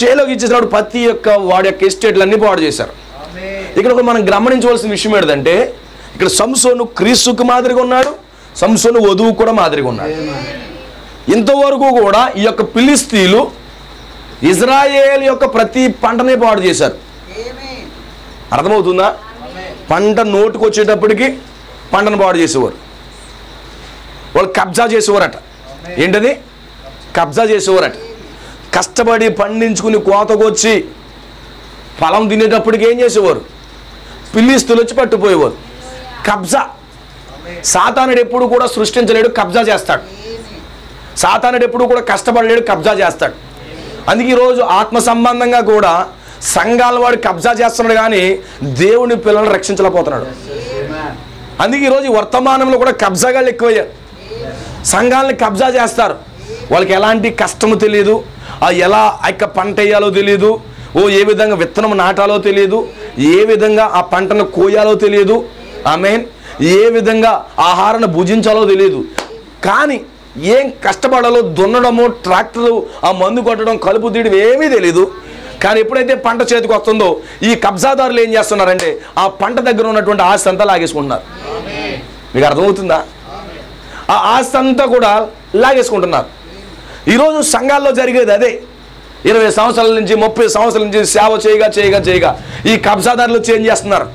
చేలోకి ఇచ్చేసినప్పుడు ప్రతి ఒక్క వాడి యొక్క ఎస్టేట్లన్నీ పాడు చేశారు. ఇక్కడ మనం గమనించవలసిన విషయం ఏంటంటే, ఇక్కడ సంసోను క్రీస్తుకు మాదిరిగా ఉన్నాడు, సంసోను వధువు కూడా మాదిరిగా ఉన్నాడు. ఇంతవరకు కూడా ఈ యొక్క ఫిలిస్తీన్లు ఇజ్రాయేల్ యొక్క ప్రతి పంటనే పాడు చేశారు. అర్థమవుతుందా? పంట నోటుకు వచ్చేటప్పటికి పంటను పాడు చేసేవారు. వాళ్ళు కబ్జా చేసేవారట. ఏంటది? కబ్జా చేసేవారట. కష్టపడి పండించుకుని కోతకొచ్చి ఫలం తినేటప్పటికి ఏం చేసేవారు? ఫిలిస్తీన్లు వచ్చి పట్టుపోయేవారు. కబ్జా. సాతానుడు ఎప్పుడు కూడా సృష్టించలేడు, కబ్జా చేస్తాడు. సాతానుడు ఎప్పుడు కూడా కష్టపడలేడు, కబ్జా చేస్తాడు. అందుకే ఈరోజు ఆత్మ సంబంధంగా కూడా సంఘాల వాడు కబ్జా చేస్తున్నాడు, కానీ దేవుని పిల్లలను రక్షించలేకపోతున్నాడు. అందుకే ఈరోజు వర్తమానంలో కూడా కబ్జాగాళ్ళు ఎక్కువయ్యారు. సంఘాలని కబ్జా చేస్తారు. వాళ్ళకి ఎలాంటి కష్టము తెలియదు, ఎలా పంట వేయాలో తెలియదు, ఏ విధంగా విత్తనం నాటాలో తెలియదు, ఏ విధంగా ఆ పంటను కోయాలో తెలియదు, ఆమేన్, ఏ విధంగా ఆహారాన్ని భుజించాలో తెలియదు. కానీ ఏం కష్టపడాలో దున్నడము, ట్రాక్టరు, ఆ మందు కొట్టడం, కలుపు తీయడం ఏమీ తెలియదు. కానీ ఎప్పుడైతే పంట చేతికి వస్తుందో ఈ కబ్జాదారులు ఏం చేస్తున్నారంటే ఆ పంట దగ్గర ఉన్నటువంటి ఆస్తి అంతా లాగేసుకుంటున్నారు. మీకు అర్థమవుతుందా? ఆ ఆస్తి అంతా కూడా లాగేసుకుంటున్నారు. ఈరోజు సంఘాల్లో జరిగేది అదే. 20 సంవత్సరాల నుంచి 30 సంవత్సరాల నుంచి సేవ చేయగా ఈ కబ్జాదారులు చేంజ్ చేస్తున్నారు.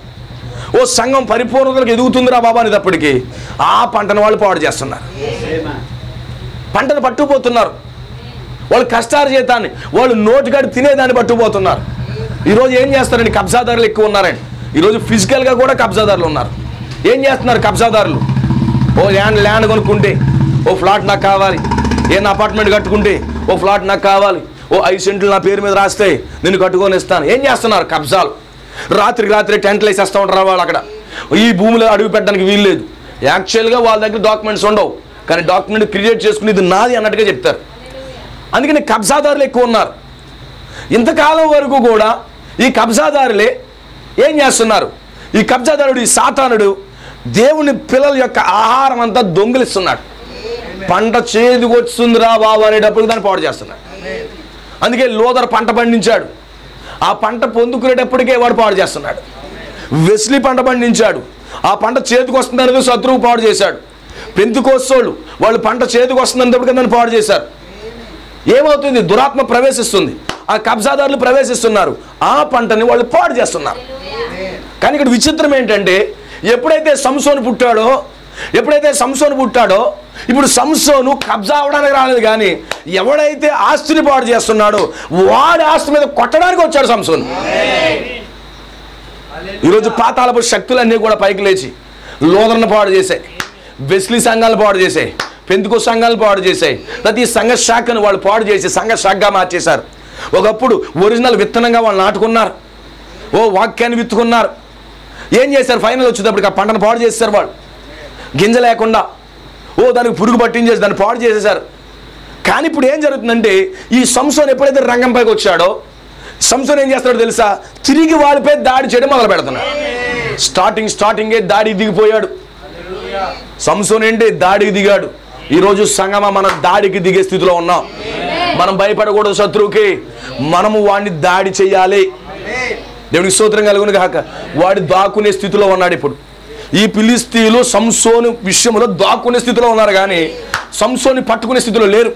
సంఘం పరిపూర్ణతలకు ఎదుగుతుందిరా బాబా అనేటప్పటికీ ఆ పంటను వాళ్ళు పాడు చేస్తున్నారు. పంటను పట్టుకుపోతున్నారు. వాళ్ళు కష్టాలు చేతాన్ని, వాళ్ళు నోటికాడి తినేదాన్ని పట్టుకుపోతున్నారు. ఈరోజు ఏం చేస్తారండి? కబ్జాదారులు ఎక్కువ ఉన్నారండి. ఈరోజు ఫిజికల్గా కూడా కబ్జాదారులు ఉన్నారు. ఏం చేస్తున్నారు కబ్జాదారులు? ల్యాండ్ కొనుక్కుంటే ఫ్లాట్ నాకు కావాలి, ఏదైనా అపార్ట్మెంట్ కట్టుకుంటే ఫ్లాట్ నాకు కావాలి, 5 సెంట్లు నా పేరు మీద రాస్తే నేను కట్టుకొని ఇస్తాను. ఏం చేస్తున్నారు? కబ్జాలు. రాత్రి టెంట్లు వేసేస్తూ ఉంటారు వాళ్ళు. అక్కడ ఈ భూమిలో అడుగు పెట్టడానికి వీల్లేదు. యాక్చువల్గా వాళ్ళ దగ్గర డాక్యుమెంట్స్ ఉండవు, కానీ డాక్యుమెంట్ క్రియేట్ చేసుకుని ఇది నాది అన్నట్టుగా చెప్తారు. అందుకని కబ్జాదారులు ఎక్కువ ఉన్నారు. ఇంతకాలం వరకు కూడా ఈ కబ్జాదారులే ఏం చేస్తున్నారు? ఈ కబ్జాదారుడు, ఈ సాతానుడు దేవుని పిల్లల యొక్క ఆహారం అంతా దొంగిలిస్తున్నాడు. పంట చేదుకొస్తుందిరా బాబు అనేటప్పుడు దాన్ని పాడు చేస్తున్నాడు. అందుకే లోదర్ పంట పండించాడు, ఆ పంట పొందుకునేటప్పటికే వాడు పాడు చేస్తున్నాడు. వెస్లీ పంట పండించాడు, ఆ పంట చేతికి వస్తుందనేది శత్రువు పాడు చేశాడు. పెంతుకోస్తోళ్ళు వాళ్ళు పంట చేతికి వస్తుందనేటప్పటికీ దాన్ని పాడు చేశారు. ఏమవుతుంది? దురాత్మ ప్రవేశిస్తుంది, ఆ కబ్జాదారులు ప్రవేశిస్తున్నారు, ఆ పంటని వాళ్ళు పాడు చేస్తున్నారు. కానీ ఇక్కడ విచిత్రం ఏంటంటే, ఎప్పుడైతే సంసోను పుట్టాడో ఇప్పుడు సంసోను కబ్జా అవడానికి రాలేదు, కానీ ఎవడైతే ఆస్తిని పాడు చేస్తున్నాడో వాడి ఆస్తి మీద కొట్టడానికి వచ్చాడు సంసోను. ఈరోజు పాతాళపు శక్తులన్నీ కూడా పైకి లేచి లోదర్ను పాడు చేశాయి, వెస్లీ సంఘాలను పాడు చేశాయి, పెంతుకోస్తు సంఘాలను పాడు చేశాయి. ప్రతి సంఘ శాఖను వాళ్ళు పాడు చేసి సంఘ శాఖగా మార్చేశారు. ఒకప్పుడు ఒరిజినల్ విత్తనంగా వాళ్ళు నాటుకున్నారు, వాక్యాన్ని విత్తుకున్నారు. ఏం చేశారు? ఫైనల్ వచ్చేటప్పటికి ఆ పంటను పాడు చేశారు. వాళ్ళు గింజ లేకుండా దానికి పురుగు పట్టించేసి దాన్ని పాడు చేసేసారు. కానీ ఇప్పుడు ఏం జరుగుతుందంటే, ఈ సంసోను ఎప్పుడైతే రంగంపైకి వచ్చాడో సంసోను ఏం చేస్తాడో తెలుసా? తిరిగి వాళ్ళపై దాడి చేయడం మొదలు పెడుతున్నాడు. స్టార్టింగే దాడికి దిగిపోయాడు సంసోను. ఏంటి? దాడికి దిగాడు. ఈరోజు సంగమ మనం దాడికి దిగే స్థితిలో ఉన్నాం. మనం భయపడకూడదు శత్రువుకి, మనము వాడిని దాడి చేయాలి. దేవునికి స్తోత్రం కలుగును గాక. వాడు దాక్కునే స్థితిలో ఉన్నాడు. ఇప్పుడు ఈ ఫిలిష్తీయులు సంసోను విషయంలో దాక్కునే స్థితిలో ఉన్నారు, కానీ సంసోని పట్టుకునే స్థితిలో లేరు.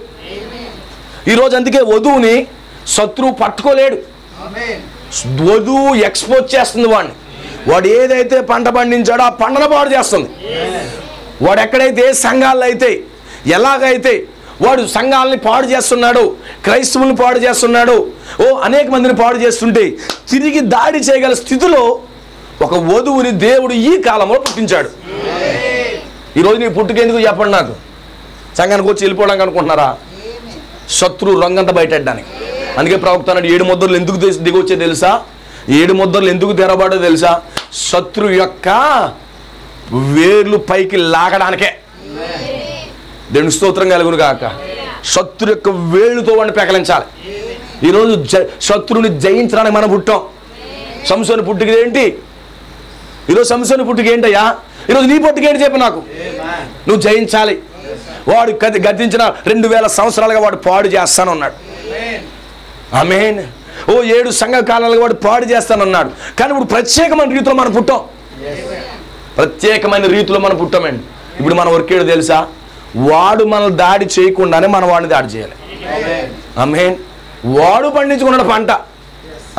ఈరోజు అందుకే వధువుని శత్రువు పట్టుకోలేడు. వధువు ఎక్స్పోజ్ చేస్తుంది వాడిని. వాడు ఏదైతే పంట పండించాడో ఆ పంటను పాడు చేస్తుంది. వాడు ఎక్కడైతే సంఘాల్లో అయితే ఎలాగైతే వాడు సంఘాలని పాడు చేస్తున్నాడు, క్రైస్తవుల్ని పాడు చేస్తున్నాడు, అనేక మందిని పాడు చేస్తుంటే తిరిగి దాడి చేయగల స్థితిలో ఒక వధువుని దేవుడు ఈ కాలంలో పుట్టించాడు. ఈరోజు నీ పుట్టుకెందుకు చెప్పండి నాకు? సంఘానికి వచ్చి వెళ్ళిపోవడానికి అనుకుంటున్నారా? శత్రు రంగంతా బయటెట్టడానికి. అందుకే ప్రవక్త అన్నాడు, 7 ముద్రలు ఎందుకు దిగొచ్చే తెలుసా? 7 ముద్రలు ఎందుకు తెరబడో తెలుసా? శత్రు యొక్క వేర్లు పైకి లాగడానికే. దేవునికి స్తోత్రం కలుగును గాక. శత్రు యొక్క వేళ్ళుతో వాడిని పెకలించాలి. ఈరోజు శత్రువుని జయించడానికి మనం పుట్టాం. సంసోని పుట్టుక ఏంటి? ఈరోజు సంసోని పుట్టుక ఏంటయ్యా? ఈరోజు నీ పుట్టుక ఏంటి చెప్పు నాకు? నువ్వు జయించాలి. వాడు గతించిన 2000 సంవత్సరాలుగా వాడు పాడు చేస్తానన్నాడు. ఆమేన్. 7 సంఘ కాలాలుగా వాడు పాడు చేస్తానన్నాడు. కానీ ఇప్పుడు ప్రత్యేకమైన రీతిలో మనం పుట్టాం. ప్రత్యేకమైన రీతిలో మనం పుట్టామండి. ఇప్పుడు మన వర్క్ ఏంటో తెలుసా? వాడు మనల్ని దాడి చేయకుండానే మనం వాడిని దాడి చేయాలి. ఆమేన్. వాడు పండించుకున్నాడు పంట.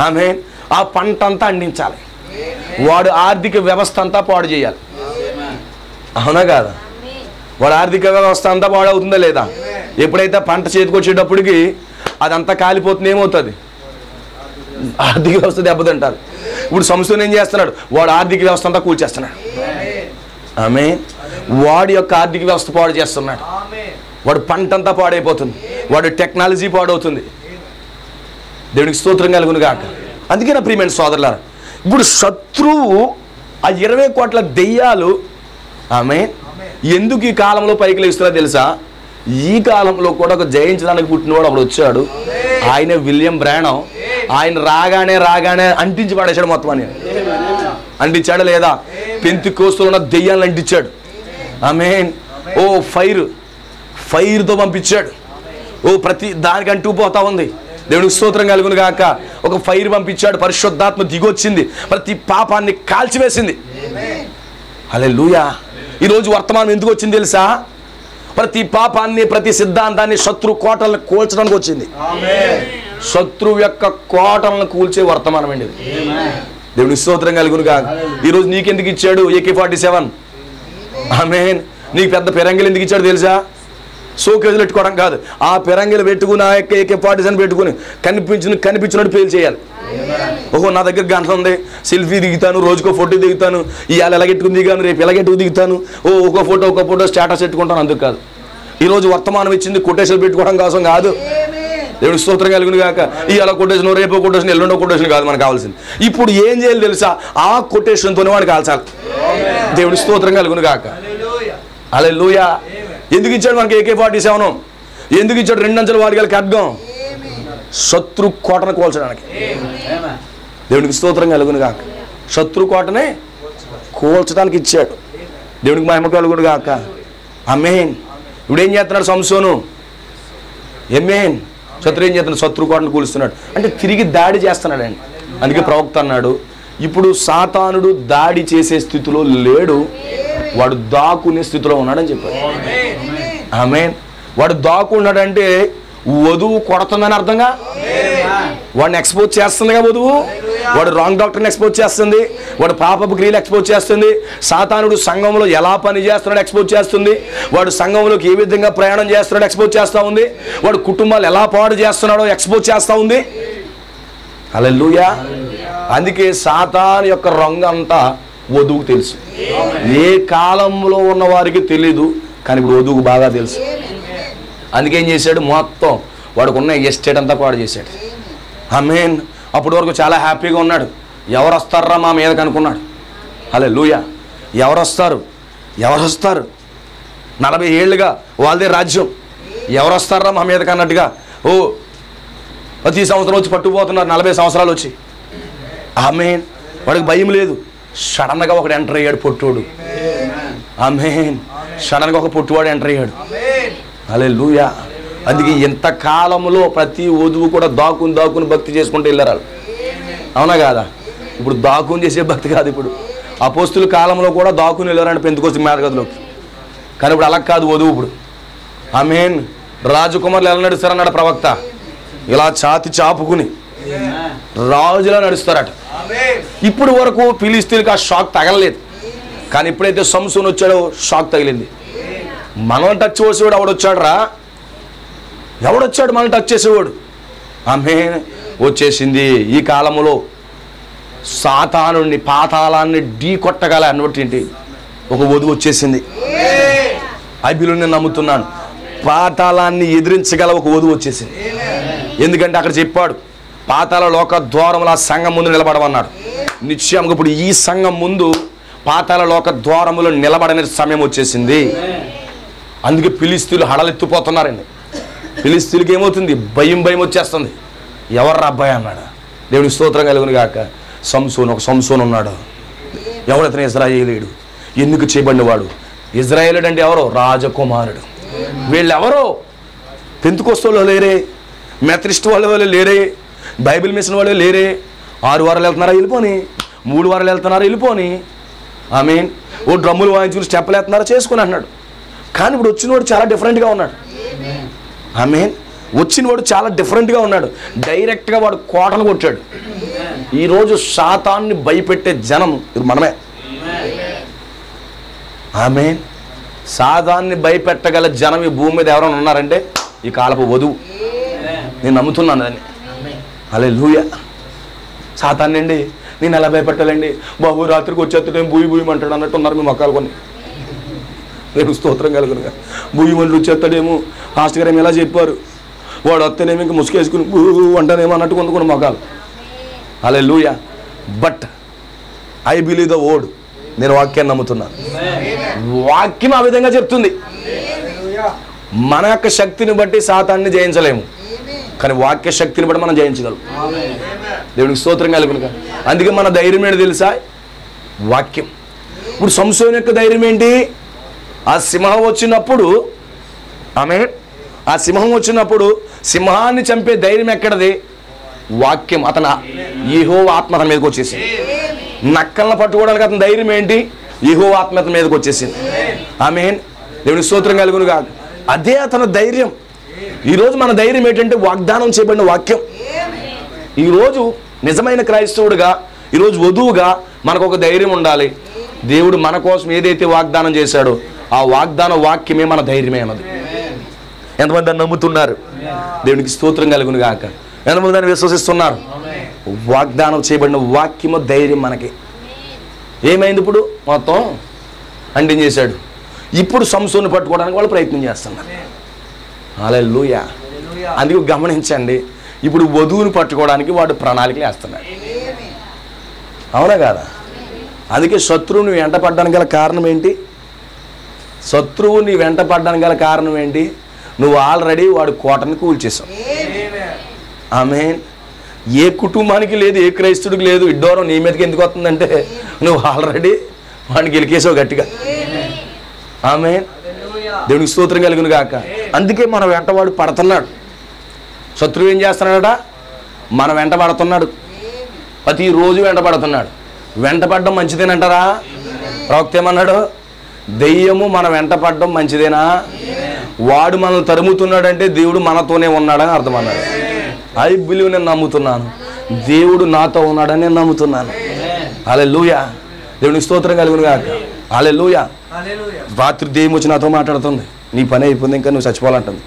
ఆమేన్. ఆ పంట అంతా అందించాలి. వాడు ఆర్థిక వ్యవస్థ అంతా పాడు చేయాలి. అవునా కాదా? వాడు ఆర్థిక వ్యవస్థ అంతా పాడవుతుందా లేదా? ఎప్పుడైతే పంట చేతికి వచ్చేటప్పటికి అదంతా కాలిపోతుంది, ఏమవుతుంది? ఆర్థిక వ్యవస్థ దెబ్బతింటారు. ఇప్పుడు సంస్థను ఏం చేస్తున్నాడు? వాడు ఆర్థిక వ్యవస్థ అంతా కూల్చేస్తున్నాడు. ఆమేన్. వాడి యొక్క ఆర్థిక వ్యవస్థ పాడు చేస్తున్నాడు. వాడు పంట అంతా పాడైపోతుంది. వాడు టెక్నాలజీ పాడవుతుంది. దేవునికి స్తోత్రం కలుగును గాక. అందుకే నా ప్రియమైన సోదరులారా, ఇప్పుడు శత్రువు ఆ 20 కోట్ల దెయ్యాలు ఆమేన్ ఎందుకు ఈ కాలంలో పైకి లేస్తున్నా తెలుసా? ఈ కాలంలో కూడా ఒక జయించడానికి పుట్టినవాడు అప్పుడు వచ్చాడు. ఆయన విలియం బ్రానమ్. ఆయన రాగానే అంటించి పడేశాడు మొత్తం. అని అంటించాడా లేదా? పెంతెకోస్తులో ఉన్న దెయ్యాలను అంటించాడు. ఆమేన్. ఫైర్తో పంపించాడు. ప్రతి దానికి అంటుకుపోతా ఉంది. దేవునికి స్తోత్రం కలుగును గాక. ఒక ఫైర్ పంపించాడు. పరిశుద్ధాత్మ దిగొచ్చింది, ప్రతి పాపాన్ని కాల్చివేసింది. హల్లెలూయా. ఈరోజు వర్తమానం ఎందుకు వచ్చింది తెలుసా? ప్రతి పాపాన్ని, ప్రతి సిద్ధాంతాన్ని శత్రు కోటలను కూల్చడానికి వచ్చింది. శత్రువు యొక్క కోటలను కూల్చే వర్తమానం అండి ఇది. దేవునికి స్తోత్రం కలుగును గాక. ఈరోజు నీకెందుకు ఇచ్చాడు AK-47? ఆమేన్. నీకు పెద్ద పెరంగిలు ఎందుకు ఇచ్చాడు తెలుసా? షోకేజులు పెట్టుకోవడం కాదు. ఆ పెరంగిలు పెట్టుకుని ఆ యొక్క AK-47 పెట్టుకుని కనిపించినట్టు పేలు చేయాలి. నా దగ్గర గంట ఉంది, సెల్ఫీ దిగుతాను, రోజుకో ఫోటో దిగుతాను, ఇవాళ ఎలాగెట్టుకుని దిగాను, రేపు ఎలాగెట్టుకు దిగుతాను, ఒక ఫోటో స్టేటస్ పెట్టుకుంటాను. అందుకు కాదు. ఈరోజు వర్తమానం ఇచ్చింది కొటేషన్ పెట్టుకోవడం కోసం కాదు. దేవునికి స్తోత్రం కలుగును గాక. ఇవాళ కొటేషన్, రేపో కొటేషన్, ఎల్లుండో కొటేషన్ కాదు మనకు కావాల్సింది. ఇప్పుడు ఏం చేయాలి తెలుసా? ఆ కొటేషన్తోనే వాడిని కాల్చాలి. దేవునికి స్తోత్రం కలుగును గాక. హల్లెలూయా. ఎందుకు ఇచ్చాడు మనకి AK-47? ఎందుకు ఇచ్చాడు 2 అంచెల వాడిగల ఖడ్గం? శత్రు కోటను కోల్చడానికి. దేవునికి స్తోత్రం కలుగును గాక. శత్రు కోటనే కోల్చడానికి ఇచ్చాడు. దేవునికి మహిమ కలుగును గాక. ఆమేన్. ఇప్పుడు ఏం చేస్తున్నాడు సంసోను? ఆమేన్. శత్రు ఏం చేస్తున్నాడు? శత్రు కోటను కూలుస్తున్నాడు. అంటే తిరిగి దాడి చేస్తున్నాడండి. అందుకే ప్రవక్త అన్నాడు, ఇప్పుడు సాతానుడు దాడి చేసే స్థితిలో లేడు, వాడు దాక్కునే స్థితిలో ఉన్నాడని చెప్పాడు. ఆమేన్. వాడు దాక్కున్నాడంటే వధువు కొడుతుందని అర్థంగా. వాడిని ఎక్స్పోజ్ చేస్తుందిగా వధువు. వాడు రాంగ్ డాక్టర్ని ఎక్స్పోజ్ చేస్తుంది. వాడు పాపపు క్రియలు ఎక్స్పోజ్ చేస్తుంది. సాతానుడు సంఘంలో ఎలా పని చేస్తున్నాడు ఎక్స్పోజ్ చేస్తుంది. వాడు సంఘంలోకి ఏ విధంగా ప్రయాణం చేస్తున్నాడు ఎక్స్పోజ్ చేస్తూ ఉంది. వాడు కుటుంబాలు ఎలా పాడు చేస్తున్నాడో ఎక్స్పోజ్ చేస్తూ ఉంది. హల్లెలూయా. అందుకే సాతాను యొక్క రంగు అంతా వధువుకు తెలుసు. ఏ కాలంలో ఉన్న వారికి తెలీదు, కానీ ఇప్పుడు వధువుకు బాగా తెలుసు. అందుకేం చేశాడు? మొత్తం వాడికి ఉన్న ఎస్టేట్ అంతా పాడు చేశాడు. ఆమేన్. అప్పటి వరకు చాలా హ్యాపీగా ఉన్నాడు. ఎవరు వస్తారా మా మీదకి అనుకున్నాడు. హల్లెలూయా. ఎవరు వస్తారు? 40 ఏళ్ళుగా వాళ్ళదే రాజ్యం. ఎవరు వస్తారా మా మీదకి అన్నట్టుగా ప్రతి సంవత్సరం వచ్చి పట్టుకుపోతున్నారు. 40 సంవత్సరాలు వచ్చి. ఆమేన్. వాడికి భయం లేదు. సడన్గా ఒకడు ఎంటర్ అయ్యాడు, పొట్టువాడు. ఆమేన్. సడన్గా ఒక పొట్టువాడు ఎంటర్ అయ్యాడు. హల్లెలూయా. అందుకే ఇంత కాలంలో ప్రతి వధువు కూడా దాక్కుని భక్తి చేసుకుంటూ వెళ్ళారు. అవునా కాదా? ఇప్పుడు దాక్కుని చేసే భక్తి కాదు. ఇప్పుడు అపోస్తుల కాలంలో కూడా దాక్కుని వెళ్ళారంటే పెంతుకొచ్చి మేడగదిలోకి. కానీ ఇప్పుడు అలా కాదు వధువు. ఇప్పుడు ఆమేన్. రాజకుమారులు ఎలా నడుస్తారన్నాడు ప్రవక్త, ఇలా ఛాతి చాపుకుని రాజులా నడుస్తారట. ఇప్పుడు వరకు ఫిలిస్తీన్కి ఆ షాక్ తగలలేదు, కానీ ఎప్పుడైతే సంసోను వచ్చాడో షాక్ తగిలింది. మనం టచ్ చేసేవాడు ఎవడొచ్చాడు రా? ఎవడొచ్చాడు మనం టచ్ చేసేవాడు? ఆమేన్. వచ్చేసింది. ఈ కాలంలో సాతానుని పాతాళాన్ని ఢీ కొట్టగల అన్నటువంటి ఒక వధువు వచ్చేసింది. బైబిల్లో నేను నమ్ముతున్నాను, పాతాళాన్ని ఎదిరించగల ఒక వధువు వచ్చేసింది. ఎందుకంటే అక్కడ చెప్పాడు, పాతాళ లోక ద్వారముల సంఘం ముందు నిలబడమన్నాడు. నిశ్చయంగా ఇప్పుడు ఈ సంఘం ముందు పాతాళ లోక ద్వారములో నిలబడని సమయం వచ్చేసింది. అందుకే ఫిలిస్తీన్లు హడలెత్తిపోతున్నారండి. ఫిలిస్తీన్లకి ఏమవుతుంది? భయం వచ్చేస్తుంది. ఎవర్రా అబ్బాయి అన్నాడు. దేవునికి స్తోత్రం కలుగును గాక. ఒక సంసోను ఉన్నాడు. ఎవడతను? ఇజ్రాయేలీయుడు. ఎందుకు చేయబడినవాడు? ఇజ్రాయేలుడు అంటే ఎవరో? రాజకుమారుడు. వీళ్ళెవరో పెంతుకొస్తోళ్ళు లేరే, మెథడిస్ట్ వాళ్ళు లేరే, బైబిల్ మిషన్ వాళ్ళు లేరే. 6 వారాలు వెళ్తున్నారా వెళ్ళిపోని, 3 వారాలు వెళ్తున్నారా వెళ్ళిపోని. ఆమేన్. ఓ డ్రమ్ములు వాయించుకుని స్టెప్పులు వేస్తున్నారా చేసుకుని అన్నాడు. కానీ ఇప్పుడు వచ్చినవాడు చాలా డిఫరెంట్గా ఉన్నాడు. ఆమేన్. వచ్చినవాడు చాలా డిఫరెంట్గా ఉన్నాడు. డైరెక్ట్గా వాడు కోటను కొట్టాడు. ఈరోజు శాతాన్ని భయపెట్టే జనం ఇది మనమే. ఆమేన్. సాతాన్ని భయపెట్టగల జనం ఈ భూమి మీద ఎవరైనా ఉన్నారంటే ఈ కాలపు వధువు. నేను నమ్ముతున్నాను దాన్ని. హల్లెలూయా. సాతాన్ని అండి నేను ఎలా భయపెట్టాలండి? బాబు రాత్రికి వచ్చేస్తాడేం బూయమంటాడు అన్నట్టు ఉన్నారు మీ మొక్కలు కొన్ని. నేను స్తోత్రం కలుగునుగా. బూయమంటూ వచ్చేస్తాడేమో, హాస్టర్ గారు ఏమో ఎలా చెప్పారు, వాడు వస్తేనేమో ఇంకా ముసుకేసుకుని బూ అంటానేమో అన్నట్టు కొందుకుని మొక్కలు. హల్లెలూయా. But I believe the word. నేను వాక్యాన్ని నమ్ముతున్నాను. వాక్యం ఆ విధంగా చెప్తుంది. మన యొక్క శక్తిని బట్టి సాతాన్ని జయించలేము, కానీ వాక్య శక్తిని బట్టి మనం జయించగలం. దేవునికి స్తోత్రం కలుగునుగా. అందుకే మన ధైర్యం ఏంటి తెలుసా? వాక్యం. ఇప్పుడు సంసోను యొక్క ధైర్యం ఏంటి? ఆ సింహం వచ్చినప్పుడు, ఆ సింహం వచ్చినప్పుడు సింహాన్ని చంపే ధైర్యం ఎక్కడది? వాక్యం. అతను యెహోవా ఆత్మ అతని మీదకి వచ్చేసింది. నక్కలను పట్టుకోవడానికి అతని ధైర్యం ఏంటి? యెహోవా ఆత్మ అతని మీదకి వచ్చేసింది. ఆమేన్. దేవునికి స్తోత్రం కలుగును కాదు. అదే అతని ధైర్యం. ఈరోజు మన ధైర్యం ఏంటంటే వాగ్దానం చేయబడిన వాక్యం. ఈరోజు నిజమైన క్రైస్తవుడుగా, ఈరోజు వధువుగా మనకు ఒక ధైర్యం ఉండాలి. దేవుడు మన కోసం ఏదైతే వాగ్దానం చేశాడో ఆ వాగ్దాన వాక్యమే మన ధైర్యమే అన్నది. ఎంతమంది దాన్ని నమ్ముతున్నారు? దేవునికి స్తోత్రం కలుగును గాక. ఎంతమంది దాన్ని విశ్వసిస్తున్నారు? వాగ్దానం చేయబడిన వాక్యము ధైర్యం మనకి. ఏమైంది? ఇప్పుడు మొత్తం అంటిం చేశాడు. ఇప్పుడు సంసోను పట్టుకోవడానికి వాళ్ళు ప్రయత్నం చేస్తున్నారు. హల్లెలూయా. అందుకు గమనించండి, ఇప్పుడు వధువుని పట్టుకోవడానికి వాడు ప్రణాళికలు వేస్తున్నాడు. అవునా కాదా? అందుకే శత్రువుని వెంట పడడానికి గల కారణం ఏంటి? శత్రువుని వెంట పడడానికి గల కారణం ఏంటి? నువ్వు ఆల్రెడీ వాడి కోటని కూల్చేసావు. ఆమేన్. ఏ కుటుంబానికి లేదు, ఏ క్రైస్తుడికి లేదు. ఇడ్డోరం నీ మీదకి ఎందుకు వస్తుందంటే నువ్వు ఆల్రెడీ వాడిని గెలికేసావు గట్టిగా. ఆమేన్. దేవునికి స్తోత్రం కలుగును గాక. అందుకే మన వెంట వాడు పడుతున్నాడు. శత్రువు ఏం చేస్తున్నాడట? మన వెంట పడుతున్నాడు. ప్రతిరోజు వెంట పడుతున్నాడు. వెంట పడడం మంచిదేనంటారా? ప్రవక్త ఏమన్నాడు? దెయ్యము మన వెంట పడడం మంచిదేనా? వాడు మనల్ని తరుముతున్నాడంటే దేవుడు మనతోనే ఉన్నాడని అర్థం అన్నాడు. I believe. నేను నమ్ముతున్నాను, దేవుడు నాతో ఉన్నాడని నేను నమ్ముతున్నాను. హల్లెలూయా. దేవునికి స్తోత్రం కలుగును గాక. హల్లెలూయా. రాత్రి దెయ్యం వచ్చి నాతో మాట్లాడుతుంది, నీ పని అయిపోయింది, ఇంకా నువ్వు చచ్చిపోవాలంటుంది.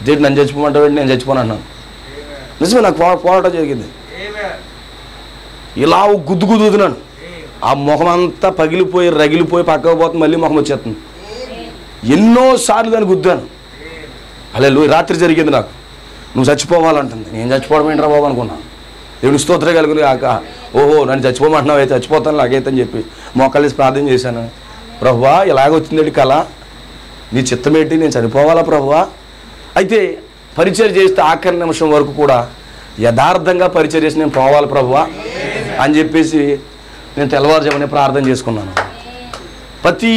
దేవుడు నన్ను చచ్చిపోమంటావు, నేను చచ్చిపోను అన్నాను. నిజమే, నాకు పోరాటం జరిగింది. ఇలా గుద్దుకుతున్నాను, ఆ ముఖం అంతా పగిలిపోయి రగిలిపోయి పక్కకు పోతుంది, మళ్ళీ ముఖం వచ్చేస్తుంది. ఎన్నోసార్లు దాన్ని గుద్దాను. హల్లెలూయా. రాత్రి జరిగింది నాకు. నువ్వు చచ్చిపోవాలంటుంది. నేను చచ్చిపోవడం ఏంట్రా బాబు అనుకున్నాను. దేవుని స్తోత్రం కలుగును కాక. ఓహో, నన్ను చచ్చిపోమంటున్నావు, అయితే చచ్చిపోతాను నాకైతే అని చెప్పి మోకాళ్ళేసి ప్రార్థన చేశాను. ప్రభువా, ఇలాగొచ్చింది కళ, నీ చిత్తమేంటి? నేను చనిపోవాలా ప్రభువా? అయితే పరిచయం చేస్తే ఆఖరి నిమిషం వరకు కూడా యథార్థంగా పరిచయం చేసి నేను పోవాలి ప్రభువా అని చెప్పేసి నేను తెల్లవారుజామునే ప్రార్థన చేసుకున్నాను. ప్రతి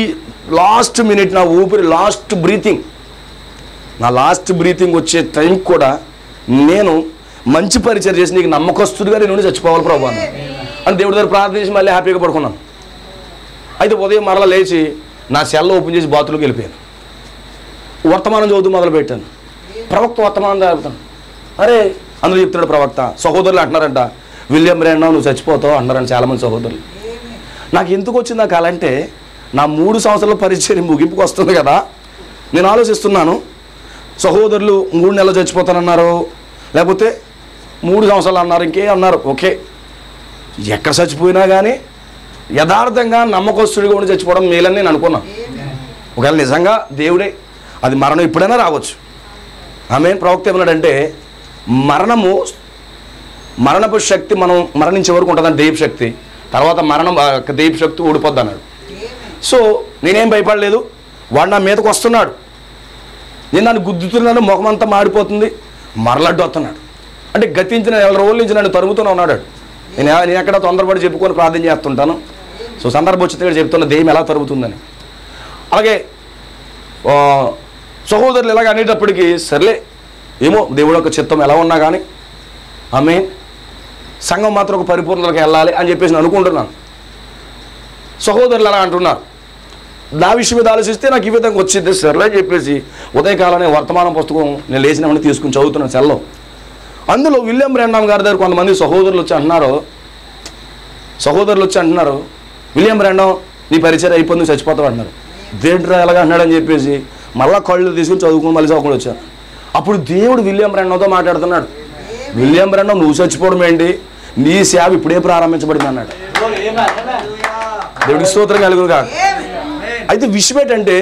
లాస్ట్ మినిట్ నా ఊపిరి, లాస్ట్ బ్రీతింగ్, నా లాస్ట్ బ్రీతింగ్ వచ్చే టైం కూడా నేను మంచి పరిచయం చేసి నీకు నమ్మకస్తుడిగా నేను చచ్చిపోవాలి ప్రభు అని దేవుడి దగ్గర ప్రార్థన చేసి మళ్ళీ హ్యాపీగా పడుకున్నాను. అయితే ఉదయం మరలా లేచి నా సెల్ ఓపెన్ చేసి బాత్రూమ్కి వెళ్ళిపోయాను. వర్తమానం చదువుతూ మొదలుపెట్టాను. ప్రవక్త వర్తమానం చదువుతాను. అరే అందులో చెప్తున్నాడు ప్రవక్త, సహోదరులు అంటున్నారంట, విలియం బ్రాండమ్ నువ్వు చచ్చిపోతావు అంటున్నారంట చాలామంది సహోదరులు. నాకు ఎందుకు వచ్చింది ఆ కాలం అంటే, నా 3 సంవత్సరాల పరిచయం ముగింపుకు వస్తుంది కదా. నేను ఆలోచిస్తున్నాను, సహోదరులు 3 నెలలు చచ్చిపోతానన్నారు, లేకపోతే 3 సంవత్సరాలు అన్నారు, ఇంకే అన్నారు. ఓకే, ఎక్కడ చచ్చిపోయినా కానీ యథార్థంగా నమ్మకస్తుడిగా ఉండి చచ్చిపోవడం మేలని నేను అనుకున్నాను. ఒకవేళ నిజంగా దేవుడే, అది మరణం ఎప్పుడైనా రావచ్చు. ఆమేన్. ప్రవక్త ఏమన్నాడంటే, మరణపు శక్తి మనం మరణించే వరకు ఉంటుందని దైవ శక్తి, తర్వాత దైవ శక్తి ఓడిపోద్ది అన్నాడు. సో నేనేం భయపడలేదు. వాడు నా మీదకు వస్తున్నాడు, నేను దాన్ని గుద్దుతున్నాను, ముఖమంతా మాడిపోతుంది, మరలడ్డు వస్తున్నాడు. అంటే గతించిన 4 రోజుల నుంచి నన్ను తరుగుతూనే ఉన్నాడు. నేను ఎక్కడ తొందరపడి చెప్పుకొని ప్రార్థన చేస్తుంటాను. సో సందర్భం వచ్చిన చెప్తున్న దెయ్యం ఎలా తరుగుతుందని. అలాగే సహోదరులు ఎలాగ అనేటప్పటికీ సర్లే ఏమో దేవుడు యొక్క చిత్తం ఎలా ఉన్నా కానీ ఆమేన్, సంఘం మాత్రం ఒక పరిపూర్ణతకి వెళ్ళాలి అని చెప్పేసి నేను అనుకుంటున్నాను. సహోదరులు అలా అంటున్నారు. నా విషయం మీద ఆలోచిస్తే నాకు ఈ విధంగా వచ్చింది. సర్లే అని చెప్పేసి ఉదయకాలనే వర్తమానం పుస్తకం నేను లేచినవన్నీ తీసుకుని చదువుతున్నాను సెల్లో. అందులో విలియం బ్రాండమ్ గారి దగ్గర కొంతమంది సహోదరులు వచ్చి అంటున్నారు, విలియం బ్రాండమ్ నీ పరిచయం అయిపోయింది, చచ్చిపోతావు అంటున్నారు. దేంట్రా ఎలాగ అన్నాడని చెప్పేసి మళ్ళీ కళ్ళు తీసుకుని చదువుకుని మళ్ళీ చదువుకుని వచ్చాను. అప్పుడు దేవుడు విలియం బ్రాండమ్తో మాట్లాడుతున్నాడు. విలియం బ్రాండమ్ నువ్వు చచ్చిపోవడం ఏంటి, నీ సేవ ఇప్పుడే ప్రారంభించబడింది అన్నాడు. దేవుడికి స్తోత్రం కలుగును కాక. అయితే విషయం ఏంటంటే,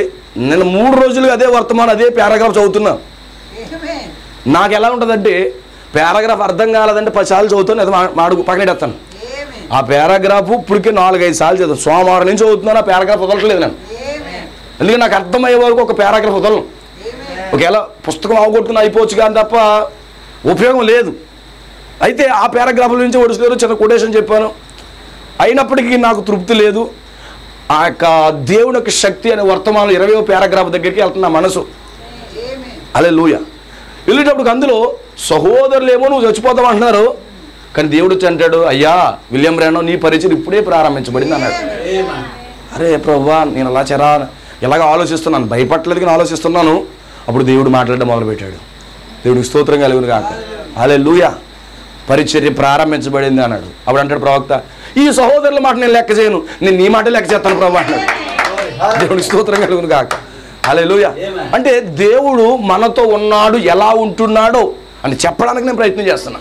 నేను 3 రోజులుగా అదే వర్తమానం అదే పారాగ్రాఫ్ చదువుతున్నా. నాకు ఎలా ఉంటుందంటే, పారాగ్రాఫ్ అర్థం కాలేదంటే 10 సార్లు చదువుతాను, అది పక్కనెడతాను. ఆ పారాగ్రాఫ్ ఇప్పటికే 4-5 సార్లు చదువుతాను. సోమవారం నుంచి చదువుతున్నాను, ఆ పారాగ్రాఫ్ వదలట్లేదు నేను. ఎందుకంటే నాకు అర్థమయ్యే వరకు ఒక పారాగ్రాఫ్ వదలను. ఒకవేళ పుస్తకం అవగొట్టుకుని అయిపోవచ్చు కానీ తప్ప ఉపయోగం లేదు. అయితే ఆ పారాగ్రాఫ్ల నుంచి ఒడిసలేరు చిన్న కొటేషన్ చెప్పాను. అయినప్పటికీ నాకు తృప్తి లేదు. ఆ యొక్క దేవుని యొక్క శక్తి అనే వర్తమానం 20వ పారాగ్రాఫ్ దగ్గరికి వెళ్తున్న మనసు. హల్లెలూయా. వెళ్ళేటప్పుడు అందులో సహోదరులు ఏమో నువ్వు చచ్చిపోతావు అంటున్నారు, కానీ దేవుడు అంటాడు, అయ్యా విలియం బ్రాండమ్ నీ పరిచయం ఇప్పుడే ప్రారంభించబడింది అన్నాడు. అరే ప్రభువా, నేను అలా ఎలాగ ఆలోచిస్తున్నాను, భయపడలేదు కానీ ఆలోచిస్తున్నాను. అప్పుడు దేవుడు మాట్లాడడం మొదలుపెట్టాడు. దేవుడికి స్తోత్రం కలుగును గాక. హల్లెలూయా. పరిచర్య ప్రారంభించబడింది అన్నాడు. అప్పుడు అంటాడు ప్రవక్త, ఈ సహోదరుల మాట నేను లెక్క చేయను, నేను నీ మాట లెక్క చేస్తాను ప్రభు అన్నాడు. దేవుడికి స్తోత్రం కలుగును గాక. హల్లెలూయా. అంటే దేవుడు మనతో ఉన్నాడు, ఎలా ఉంటున్నాడో అని చెప్పడానికి నేను ప్రయత్నం చేస్తున్నా.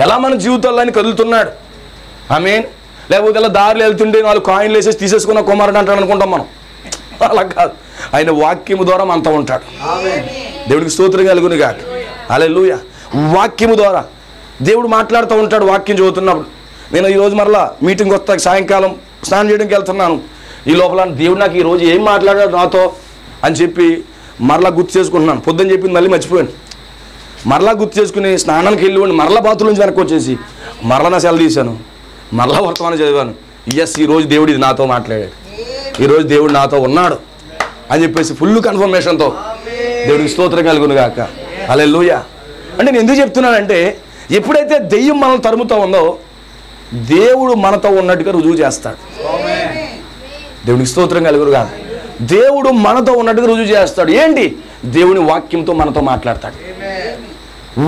ఎలా మన జీవితాల్లో ఆయన కదులుతున్నాడు. ఆమేన్. లేకపోతే ఇలా దారిలో వెళ్తుంటే 4 కాయిన్లు వేసేసి తీసేసుకున్న కుమారుడు అంటాడు అనుకుంటాం మనం. అలా కాదు, ఆయన వాక్యము ద్వారా మనతో ఉంటాడు. దేవుడికి స్తోత్రం కలుగును గాక. హల్లెలూయా. వాక్యము ద్వారా దేవుడు మాట్లాడుతూ ఉంటాడు. వాక్యం చదువుతున్నప్పుడు నేను ఈరోజు మరలా మీటింగ్ వస్తా, సాయంకాలం స్నానం చేయడానికి వెళ్తున్నాను. ఈ లోపల దేవుడు నాకు ఈరోజు ఏం మాట్లాడాడు నాతో అని చెప్పి మరలా గుర్తు చేసుకుంటున్నాను. పొద్దున్న చెప్పింది మళ్ళీ మర్చిపోయాను. మరలా గుర్తు చేసుకుని స్నానానికి వెళ్ళి మరలా బాత్రూమ్ నుంచి వెనక్కి వచ్చేసి మరలా నా సెల్ తీశాను, మరలా వర్తమానం చదివాను. ఈరోజు దేవుడు ఇది నాతో మాట్లాడాడు, ఈరోజు దేవుడు నాతో ఉన్నాడు అని చెప్పేసి ఫుల్ కన్ఫర్మేషన్తో దేవుడికి స్తోత్రం కలుగును గాక. హల్లెలూయా. అంటే నేను ఎందుకు చెప్తున్నానంటే, ఎప్పుడైతే దెయ్యం మనల్ని తరుముతూ ఉందో దేవుడు మనతో ఉన్నట్టుగా రుజువు చేస్తాడు. దేవుడికి స్తోత్రం కలుగును గాక. దేవుడు మనతో ఉన్నట్టుగా రుజువు చేస్తాడు. ఏంటి? దేవుని వాక్యంతో మనతో మాట్లాడతాడు.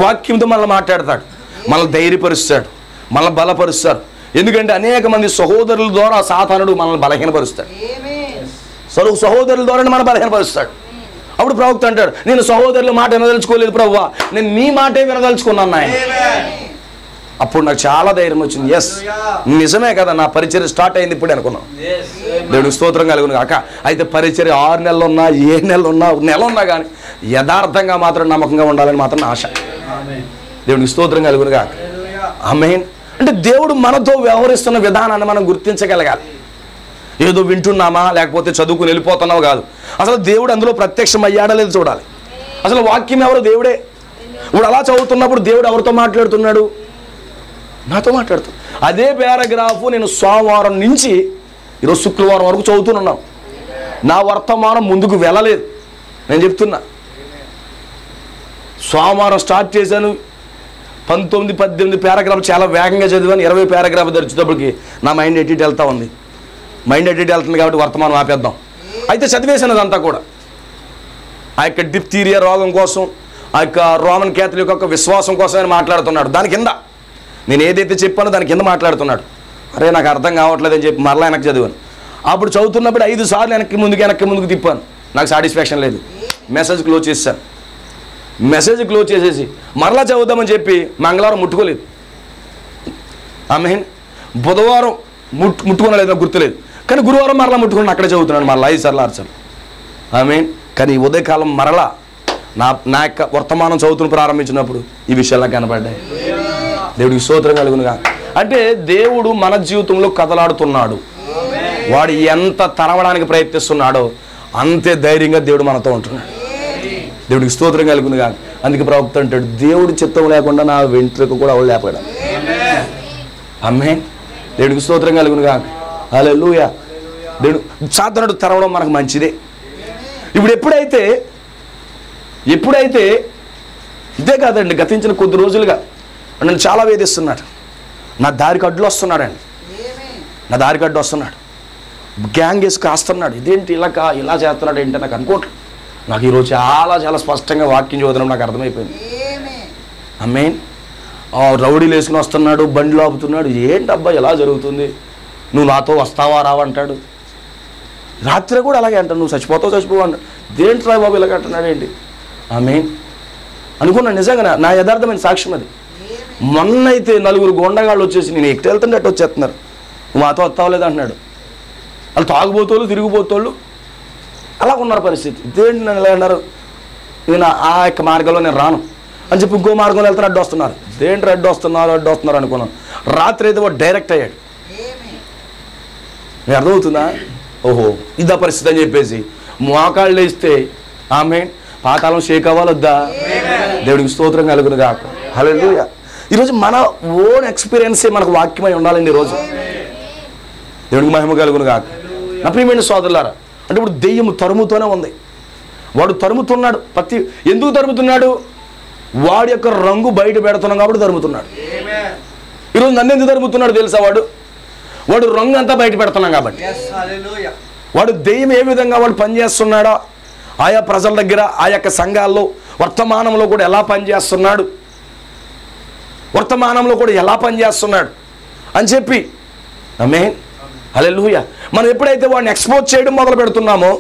వాక్యంతో మనల్ని మాట్లాడతాడు, మనల్ని ధైర్యపరుస్తాడు, మనల్ని బలపరుస్తాడు. ఎందుకంటే అనేక మంది సహోదరుల ద్వారా సాతానుడు మనల్ని బలహీనపరుస్తాడు. సహోదరుల ద్వారా మనల్ని బలహీనపరుస్తాడు. అప్పుడు ప్రవక్త అంటాడు, నేను సహోదరుల మాట వినదలుచుకోలేదు ప్రభువా, నేను నీ మాటే వినదలుచుకున్నాను ఆయన. అప్పుడు నాకు చాలా ధైర్యం వచ్చింది. ఎస్, నిజమే కదా, నా పరిచర్య స్టార్ట్ అయింది ఇప్పుడు అనుకున్నాను. దేవుడికి స్తోత్రం కలుగును కాక. అయితే పరిచర్య 6 నెలలు ఉన్నా, 7 నెలలు ఉన్నా, నెల ఉన్నా కానీ యథార్థంగా మాత్రం నమ్మకంగా ఉండాలని మాత్రం ఆశ. దేవుడికి స్తోత్రం కలుగును కాక. ఆమేన్. అంటే దేవుడు మనతో వ్యవహరిస్తున్న విధానాన్ని మనం గుర్తించగలగాలి. ఏదో వింటున్నామా లేకపోతే చదువుకుని వెళ్ళిపోతున్నావు కాదు. అసలు దేవుడు అందులో ప్రత్యక్షం అయ్యాడా లేదు చూడాలి. అసలు వాక్యం ఎవరు? దేవుడే. ఇప్పుడు అలా చదువుతున్నప్పుడు దేవుడు ఎవరితో మాట్లాడుతున్నాడు? నాతో మాట్లాడుతాడు. అదే పారాగ్రాఫ్ నేను సోమవారం నుంచి ఈరోజు శుక్రవారం వరకు చదువుతున్నాను. నా వర్తమానం ముందుకు వెళ్ళలేదు. నేను చెప్తున్నా, సోమవారం స్టార్ట్ చేశాను, 19-18 పారాగ్రాఫ్ చాలా వేగంగా చదివాను. 20 పారాగ్రాఫ్ తెరిచేటప్పటికి నా మైండ్ ఎటు వెళ్తూ ఉంది. మైండ్ ఎడిట్ వెళ్తుంది కాబట్టి వర్తమానం ఆపేద్దాం. అయితే చదివేసినదంతా కూడా ఆ యొక్క డిప్తీరియా రోగం కోసం, ఆ యొక్క రోమన్ క్యాథలిక్ యొక్క విశ్వాసం కోసం ఆయన మాట్లాడుతున్నాడు. దాని కింద నేను ఏదైతే చెప్పానో దాని కింద మాట్లాడుతున్నాడు. అరే నాకు అర్థం కావట్లేదని చెప్పి మరలా వెనక్కి చదివాను. అప్పుడు చదువుతున్నప్పుడు 5 సార్లు వెనక్కి ముందుకు తిప్పాను. నాకు సాటిస్ఫాక్షన్ లేదు. మెసేజ్ క్లోజ్ చేశాను. మెసేజ్ క్లోజ్ చేసేసి మరలా చదువుదామని చెప్పి మంగళవారం ముట్టుకోలేదు. ఆమేన్. బుధవారం ముట్టుకోలేదు, నాకు గుర్తులేదు. కానీ గురువారం మరలా ముట్టుకుని అక్కడే చదువుతున్నాను మరలా 5 సార్లు 6 సార్లు. ఆమేన్. కానీ ఉదయకాలం మరలా నా యొక్క వర్తమానం చదువుతున్న ప్రారంభించినప్పుడు ఈ విషయాలు కనపడ్డాయి. దేవుడికి స్తోత్రం కలుగునుగా. అంటే దేవుడు మన జీవితంలో కదలాడుతున్నాడు. వాడు ఎంత తరవడానికి ప్రయత్నిస్తున్నాడో అంతే ధైర్యంగా దేవుడు మనతో ఉంటున్నాడు. దేవుడికి స్తోత్రం కలుగునుగా. అందుకే ప్రవక్త అంటాడు, దేవుడి చిత్తం లేకుండా నా వెంట్రుక కూడా అవడు లేపడా. ఆమేన్. దేవుడికి స్తోత్రం కలుగునుగా. హల్లెలూయా. దేవుడు సాధారణ తెరవడం మనకు మంచిదే. ఇప్పుడు ఎప్పుడైతే ఇదే కాదండి, గతించిన కొద్ది రోజులుగా నన్ను చాలా వేధిస్తున్నాడు. నా దారికి అడ్డు వస్తున్నాడండి. నా దారికి అడ్డు వస్తున్నాడు. గ్యాంగ్ వేసి కాస్తున్నాడు. ఇదేంటి ఇలా చేస్తున్నాడు ఏంటి నాకు అనుకోవట్లేదు. నాకు ఈరోజు చాలా స్పష్టంగా వాక్యం చదువుతున్నాం నాకు అర్థమైపోయింది. ఆమేన్. రౌడీలు వేసుకుని వస్తున్నాడు, బండిలో ఆపుతున్నాడు. ఏంటబ్బా ఇలా జరుగుతుంది, నువ్వు నాతో వస్తావా రావంటాడు. రాత్రి కూడా అలాగే అంటాడు, నువ్వు చచ్చిపోతావు అంటాడు. దేంటి రా బాబు ఇలాగ అంటున్నాడు ఏంటి. ఆమేన్ అనుకున్నాను. నిజంగా నా యథార్థమైన సాక్ష్యం అది. మొన్నైతే 4 గొండగాళ్ళు వచ్చేసి నేను ఎక్కడ వెళ్తుంటే అట్టు వచ్చేస్తున్నారు, నువ్వు మాతో వస్తావలేదు అంటున్నాడు. వాళ్ళు తాగుబోతోళ్ళు తిరిగిపోతోళ్ళు అలా ఉన్నారు పరిస్థితి. ఇదేంటి నన్ను ఇలా అన్నారు, నేను ఆ యొక్క మార్గంలో నేను రాను అని చెప్పి ఇంకో మార్గంలో వెళ్తాను అడ్డు వస్తున్నారు. దేంటి అడ్డు వస్తున్నారు అనుకున్నాను. రాత్రి అయితే వాడు డైరెక్ట్ అయ్యాడు. నేను అర్థమవుతుందా? ఓహో ఇదా పరిస్థితి అని చెప్పేసి మోకాళ్ళు వేస్తే ఆమేన్ పాతాళం షేక్ అవ్వాలొద్దా? దేవుడికి స్తోత్రం కలుగును గాక. హల్లెలూయా. ఈరోజు మన ఓన్ ఎక్స్పీరియన్సే మనకు వాక్యమై ఉండాలండి. ఈరోజు దేవుడికి మహిమ కలుగును గాక. నా ప్రియమైన సోదరులారా, అంటే ఇప్పుడు దెయ్యం తరుముతూనే ఉంది. వాడు తరుముతున్నాడు. ఎందుకు తరుముతున్నాడు? వాడి యొక్క రంగు బయట పెడుతున్నాం కాబట్టి తరుముతున్నాడు. ఈరోజు నన్ను ఎందుకు తరుముతున్నాడు తెలుసా? వాడు రంగు అంతా బయట పెడుతున్నాం కాబట్టి. వాడు దెయ్యం ఏ విధంగా వాడు పనిచేస్తున్నాడో ఆయా ప్రజల దగ్గర, ఆ యొక్క సంఘాల్లో వర్తమానంలో కూడా ఎలా పనిచేస్తున్నాడు, అని చెప్పి ఆమేన్ హల్లెలూయా. మనం ఎప్పుడైతే వాడిని ఎక్స్పోజ్ చేయడం మొదలు పెడుతున్నామో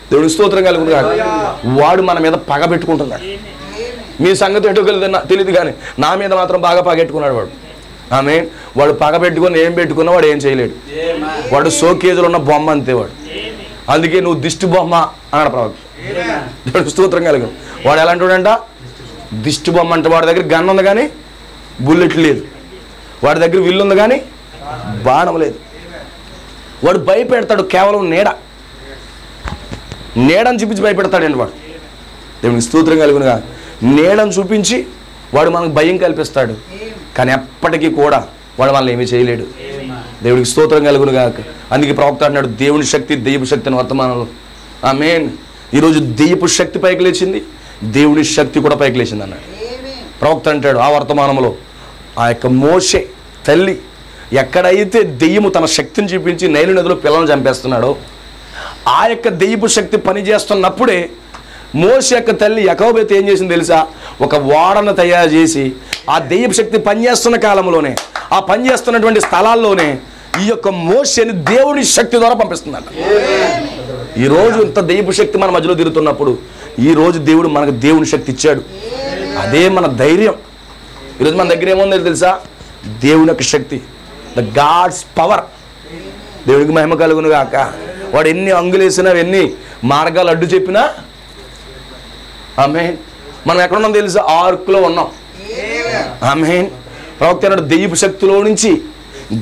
దేవుడికి స్తోత్రం కలుగును గాక, వాడు మన మీద పగ పెట్టుకుంటున్నాడు. మీ సంగతి ఎటో తెలియదు కానీ నా మీద మాత్రం బాగా పగెట్టుకున్నాడు వాడు. ఆమేన్. వాడు పగ పెట్టుకుని ఏం పెట్టుకున్నా వాడు ఏం చేయలేడు. వాడు షోకేజీలో ఉన్న బొమ్మ అంతే వాడు. అందుకే నువ్వు దిష్టి బొమ్మ అన్నాడు ప్రవక్త. దేవుడికి స్తోత్రం కలుగును. వాడు ఎలా అంటాడంట, దిష్టి బొమ్మ అంటే వాడి దగ్గర గన్ ఉంది కానీ బుల్లెట్ లేదు, వాడి దగ్గర విల్లు ఉంది కానీ బాణం లేదు. వాడు భయపెడతాడు కేవలం నీడని చూపించి భయపెడతాడండి వాడు. దేవునికి స్తోత్రం కలుగునుగా. నీడను చూపించి వాడు మనకు భయం కల్పిస్తాడు, కానీ ఎప్పటికీ కూడా వాడు మనల్ని ఏమీ చేయలేడు. దేవుడికి స్తోత్రం కలుగునుగా. అందుకే ప్రవక్త అన్నాడు, దేవుని శక్తి దెయ్యపు శక్తి అని వర్తమానంలో. ఆమేన్. ఈరోజు దెయ్యపు శక్తి పైకి లేచింది, దేవుని శక్తి కూడా పైకి లేచింది అన్నాడు ప్రవక్త. అంటాడు ఆ వర్తమానంలో, ఆ యొక్క మోషే తల్లి ఎక్కడైతే దెయ్యము తన శక్తిని చూపించి నైలు నదిలో పిల్లలను చంపేస్తున్నాడో, ఆ యొక్క దెయ్యపు శక్తి పనిచేస్తున్నప్పుడే మోషే యొక్క తల్లి యాకోబు ఏం చేసింది తెలుసా? ఒక ఓడను తయారు చేసి ఆ దెయ్యపు శక్తి పనిచేస్తున్న కాలంలోనే, ఆ పనిచేస్తున్నటువంటి స్థలాల్లోనే ఈ యొక్క మోషేని దేవుని శక్తి ద్వారా పంపిస్తుందంట. ఈరోజు ఇంత దెయ్యపు శక్తి మన మధ్యలో తిరుగుతున్నప్పుడు ఈరోజు దేవుడు మనకు దేవుని శక్తి ఇచ్చాడు. అదే మన ధైర్యం. ఈరోజు మన దగ్గర ఏముందో తెలుసా? దేవుని యొక్క శక్తి, ద గాడ్స్ పవర్. దేవుడికి మహిమ కలుగును గాక. వాడు ఎన్ని అంగులేసినా, ఎన్ని మార్గాలు అడ్డు చెప్పినా, ఆమేన్. మనం ఎక్కడున్నాం తెలుసా? ఆర్కులో ఉన్నాం. ఆమేన్. ప్రవక్త అన్నాడు, దెయ్యపు శక్తిలో నుంచి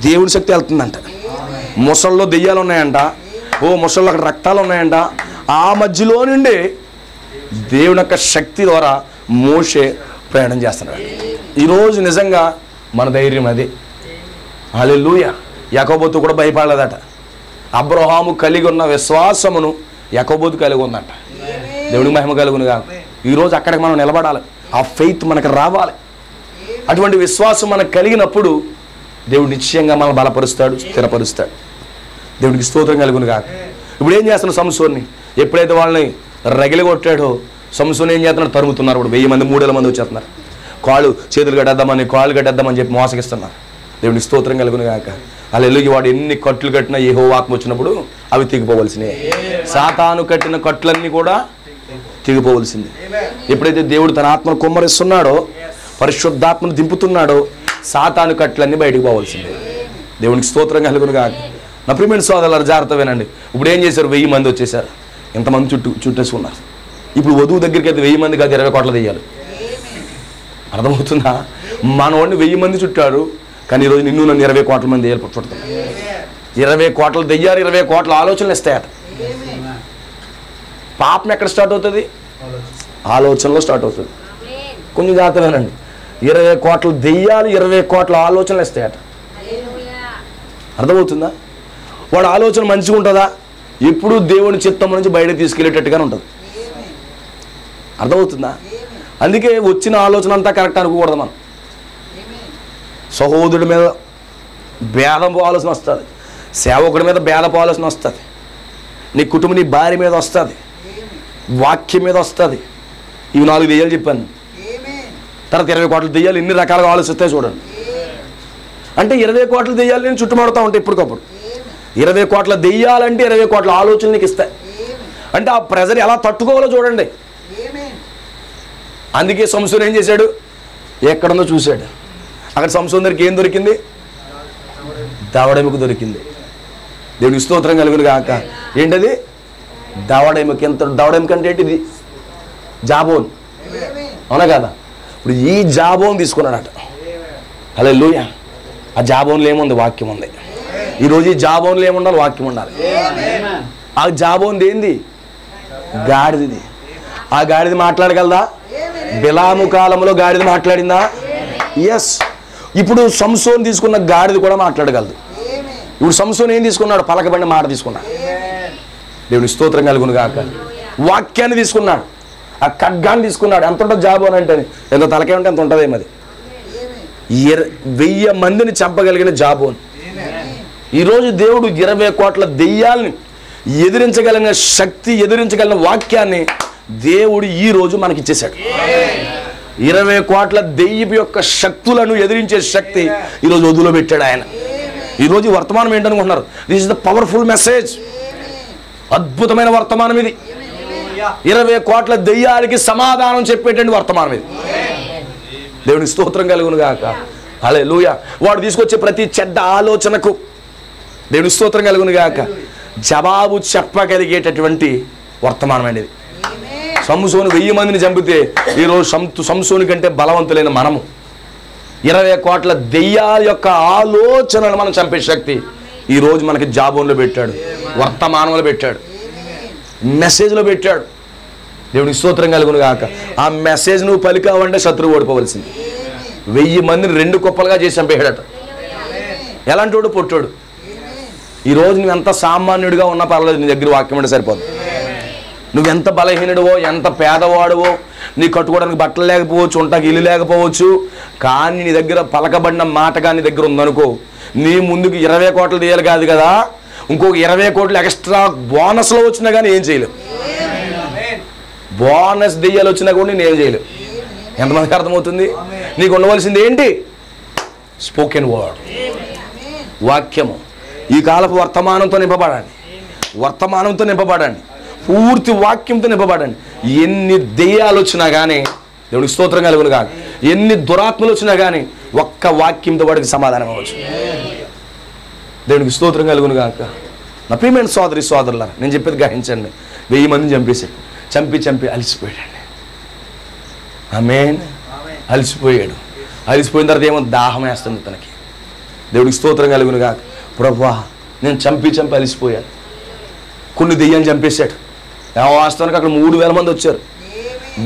దేవుని శక్తి వెళ్తుందంట. ముసల్లో దెయ్యాలు ఉన్నాయంట, ముసల్లో అక్కడ రక్తాలు ఉన్నాయంట. ఆ మధ్యలో నుండి దేవుని యొక్క శక్తి ద్వారా మోషే ప్రయాణం చేస్తున్నాడు. ఈరోజు నిజంగా మన ధైర్యం అదే. హల్లెలూయా. యాకోబోతు కూడా భయపడలేదట. అబ్రహాము కలిగి ఉన్న విశ్వాసమును యాకోబోతు కలిగి ఉందంట. దేవుడికి మహిమ కలుగునుగా. ఈరోజు అక్కడికి మనం నిలబడాలి. ఆ ఫెయిత్ మనకు రావాలి. అటువంటి విశ్వాసం మనకు కలిగినప్పుడు దేవుడు నిశ్చయంగా మనం బలపరుస్తాడు, స్థిరపరుస్తాడు. దేవుడికి స్తోత్రం కలుగును కాక. ఇప్పుడు ఏం చేస్తున్నాడు సంసోన్ని? ఎప్పుడైతే వాళ్ళని రగిలి కొట్టాడో సంసోన్ ఏం చేస్తున్నాడు? తరుముతున్నారు. ఇప్పుడు 1000 మంది 3000 మంది వచ్చేస్తున్నారు. కాళ్ళు చేతులు కట్టేద్దామని కాళ్ళు కట్టేద్దామని చెప్పి మోసగిస్తున్నారు. దేవుడికి స్తోత్రం కలుగును కాక. హల్లెలూయా. వాడు ఎన్ని కట్లు కట్టినా యెహోవా ఆత్మ వచ్చినప్పుడు అవి తెగిపోవలసినవి. సాతాను కట్టిన కట్లన్నీ కూడా తెగిపోవలసింది. ఎప్పుడైతే దేవుడు తన ఆత్మను కుమ్మరిస్తున్నాడో, పరిశుద్ధాత్మను దింపుతున్నాడో, సాతాను కట్లన్నీ బయటకు పోవలసిందే. దేవునికి స్తోత్రం కలుగును కాక. నా ప్రియమైన సోదరులారా జాగ్రత్త వినండి. ఇప్పుడు ఏం చేశారు? 1000 మంది వచ్చేసారు. ఎంతమంది చుట్టేసుకున్నారు. ఇప్పుడు వధువు దగ్గరికి అయితే 1000 మంది కాదు, 20 కోట్ల దెయ్యాలు. అర్థమవుతుందా? మనవాడిని 1000 మంది చుట్టాడు, కానీ ఈరోజు నిన్ను నన్ను 20 కోట్ల మంది దెయ్యాలు చుడుతున్నారు. 20 కోట్ల దెయ్యాలు 20 కోట్ల ఆలోచనలు ఇస్తాయట. పాపం ఎక్కడ స్టార్ట్ అవుతుంది? ఆలోచనలో స్టార్ట్ అవుతుంది. కొంచెం జాగ్రత్త వినండి. 20 కోట్ల దెయ్యాలు 20 కోట్ల ఆలోచనలు ఇస్తాయట. అర్థమవుతుందా? వాడు ఆలోచన మంచిగా ఉంటుందా? ఎప్పుడు దేవుని చిత్తం నుంచి బయటకు తీసుకెళ్ళేటట్టుగానే ఉంటుంది. అర్థమవుతుందా? అందుకే వచ్చిన ఆలోచన అంతా కరెక్ట్ అనుకోకూడదు. మనం సహోదరుడి మీద భేదపు ఆలోచన వస్తుంది, సేవకుడి మీద భేదపు ఆలోచన వస్తుంది, నీ కుటుంబం నీ భార్య మీద వస్తుంది, వాక్యం మీద వస్తుంది. ఇవి 4 దెయ్యాలు చెప్పాను. తర్వాత 20 కోట్ల దెయ్యాలు ఎన్ని రకాలుగా ఆలోచిస్తాయి చూడండి. అంటే 20 కోట్ల దెయ్యాలు నేను చుట్టుముడుతూ ఉంటాయి ఇప్పటికప్పుడు. 20 కోట్ల దెయ్యాలంటే 20 కోట్ల ఆలోచనలు నీకు ఇస్తాయి. అంటే ఆ ప్రెజర్ ఎలా తట్టుకోవాలో చూడండి. అందుకే సంసోన్ ఏం చేశాడు? ఎక్కడుందో చూశాడు. అక్కడ సంసోన్ దగ్గరికి ఏం దొరికింది? దవడెముక దొరికింది. దేవునికి స్తోత్రం కలుగును గాక. ఏంటది? దవడెముక. ఎంత దవడెముక అంటే ఏంటిది? జాబోన్, అవునా కదా? ఇప్పుడు ఈ జాబోన్ తీసుకున్నాడట. హల్లెలూయా. ఆ జాబోన్లో ఏముంది? వాక్యం ఉంది. ఈరోజు ఈ జాబోన్లో ఏముండాలి? వాక్యం ఉండాలి. ఆ జాబోన్ ఏంది? గాడిది. ఆ గాడిది మాట్లాడగలదా? బిలాము కాలంలో గాడిద మాట్లాడిందా? ఎస్. ఇప్పుడు సంసోన్ తీసుకున్న గాడిద కూడా మాట్లాడగలదు. ఇప్పుడు సంసోన్ ఏం తీసుకున్నాడు? పలకబడిన మాట తీసుకున్నాడు. దేవుని స్తోత్రం కలుగును గాక. వాక్యాన్ని తీసుకున్నాడు, ఆ ఖడ్గాన్ని తీసుకున్నాడు. ఎంత ఉంటుంది జాబోన్ అంటే? ఎంత తలకే ఉంటే ఎంత ఉంటుంది ఏమది? 1000 మందిని చంపగలిగిన జాబోన్. ఈరోజు దేవుడు 20 కోట్ల దెయ్యాల్ని ఎదిరించగలిగిన శక్తి, ఎదిరించగలిగిన వాక్యాన్ని దేవుడు ఈరోజు మనకి ఇచ్చేశాడు. 20 కోట్ల దెయ్యపు యొక్క శక్తులను ఎదిరించే శక్తి ఈరోజు వధువులో పెట్టాడు ఆయన. ఈరోజు వర్తమానం ఏంటనుకుంటున్నారు? This is the powerful message. అద్భుతమైన వర్తమానం ఇది. 20 కోట్ల దెయ్యాలకి సమాధానం చెప్పేటువంటి వర్తమానం ఇది. దేవునికి స్తోత్రం కలుగును గాక. హల్లెలూయా. వాడు తీసుకొచ్చే ప్రతి చెడ్డ ఆలోచనకు దేవునికి స్తోత్రం కలుగును గాక జవాబు చెప్పగలిగేటటువంటి వర్తమానం అనేది. సంసోను 1000 మందిని చంపితే ఈరోజు సంసోను కంటే బలవంతులైన మనము 20 కోట్ల దెయ్యాల యొక్క ఆలోచనలు మనం చంపే శక్తి ఈరోజు మనకి జాబోన్లో పెట్టాడు, వర్తమానంలో పెట్టాడు, మెసేజ్లో పెట్టాడు. దేవునికి స్తోత్రం కలుగును గాక. ఆ మెసేజ్ నువ్వు పలికావంటే శత్రువు ఓడిపోవలసింది. 1000 మందిని 2 కుప్పలుగా చేసి చంపేయడట. ఎలాంటి వాడు? పొట్టోడు. ఈరోజు నువ్వు ఎంత సామాన్యుడిగా ఉన్నా పర్వాలేదు, నీ దగ్గర వాక్యం అంటే సరిపోదు. నువ్వెంత బలహీనుడివో, ఎంత పేదవాడువో, నీ కట్టుకోవడానికి బట్టలు లేకపోవచ్చు, ఉంటాకి ఇల్లు లేకపోవచ్చు, కానీ నీ దగ్గర పలకబడిన మాట కానీ నీ దగ్గర ఉందనుకో, నీ ముందుకు 20 కోట్లు తీయాలి కాదు కదా, ఇంకొక 20 కోట్లు ఎక్స్ట్రా బోనస్లో వచ్చినా కానీ ఏం చేయలేవు. బోనస్ దెయ్యాలు వచ్చినా కూడా నేను ఏం చేయలేవు. ఎంతమందికి అర్థమవుతుంది? నీకు ఉండవలసింది ఏంటి? స్పోకెన్ వర్డ్, వాక్యము. ఈ కాలపు వర్తమానంతో నింపబడండి, వర్తమానంతో నింపబడండి, పూర్తి వాక్యంతో నింపబడండి. ఎన్ని దెయ్యాలు వచ్చినా కానీ దేవునికి స్తోత్రం కలుగును కాదు, ఎన్ని దురాత్మలు వచ్చినా కానీ ఒక్క వాక్యంతో వాడికి సమాధానం అవ్వచ్చు. దేవునికి స్తోత్రం కలుగును కాక. నా ప్రియమైన సోదరి సోదరులారా, నేను చెప్పేది గ్రహించండి. 1000 మందిని చంపేశాడు. చంపి అలసిపోయాడండి. ఆమేన్. అలసిపోయాడు. అలసిపోయిన తర్వాత ఏమో దాహం వేస్తుంది తనకి. దేవుడికి స్తోత్రం కలుగును కాక. ప్రభువా, నేను చంపి అలసిపోయాను. కొన్ని దెయ్యాన్ని చంపేశాడు. వాస్తవానికి అక్కడ 3000 మంది వచ్చారు.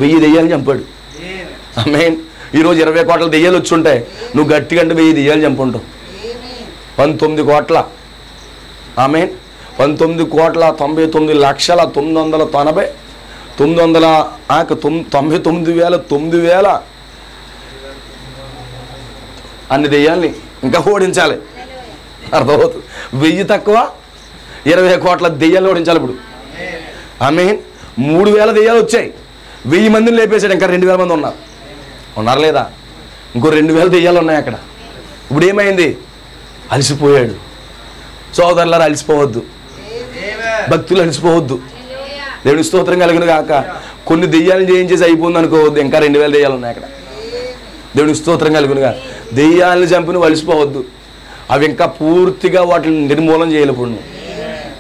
1000 దెయ్యాలు చంపాడు. ఆమేన్. ఈరోజు 20 కోట్ల దెయ్యాలు వచ్చి ఉంటాయి, నువ్వు గట్టిగా అంటే 1000 దెయ్యాలు చంపుంటావు. 19 కోట్ల, ఆమేన్, 19,99,999,999,000 అన్ని దెయ్యాల్ని ఇంకా ఓడించాలి. అర్థమవుతుంది. 1000 తక్కువ 20 కోట్ల దెయ్యాలు ఓడించాలి ఇప్పుడు. ఆమేన్. 3000 దెయ్యాలు వచ్చాయి, 1000 మందిని లేపేశాడు. ఇంకా 2000 మంది ఉన్నారు లేదా? ఇంకో 2000 దెయ్యాలు ఉన్నాయి అక్కడ. ఇప్పుడు ఏమైంది? అలసిపోయాడు. సోదరులారా, అలసిపోవద్దు, భక్తులు అలసిపోవద్దు. దేవుని స్తోత్రం కలుగును గాక. కొన్ని దెయ్యాలను జయించేసి అయిపోయింది అనుకోవద్దు, ఇంకా 2000 దెయ్యాలు ఉన్నాయి అక్కడ. దేవునికి స్తోత్రం కలుగునుగా. దెయ్యాలను చంపి నువ్వు అలసిపోవద్దు, అవి ఇంకా పూర్తిగా వాటిని నిర్మూలన చేయలేప్పుడు.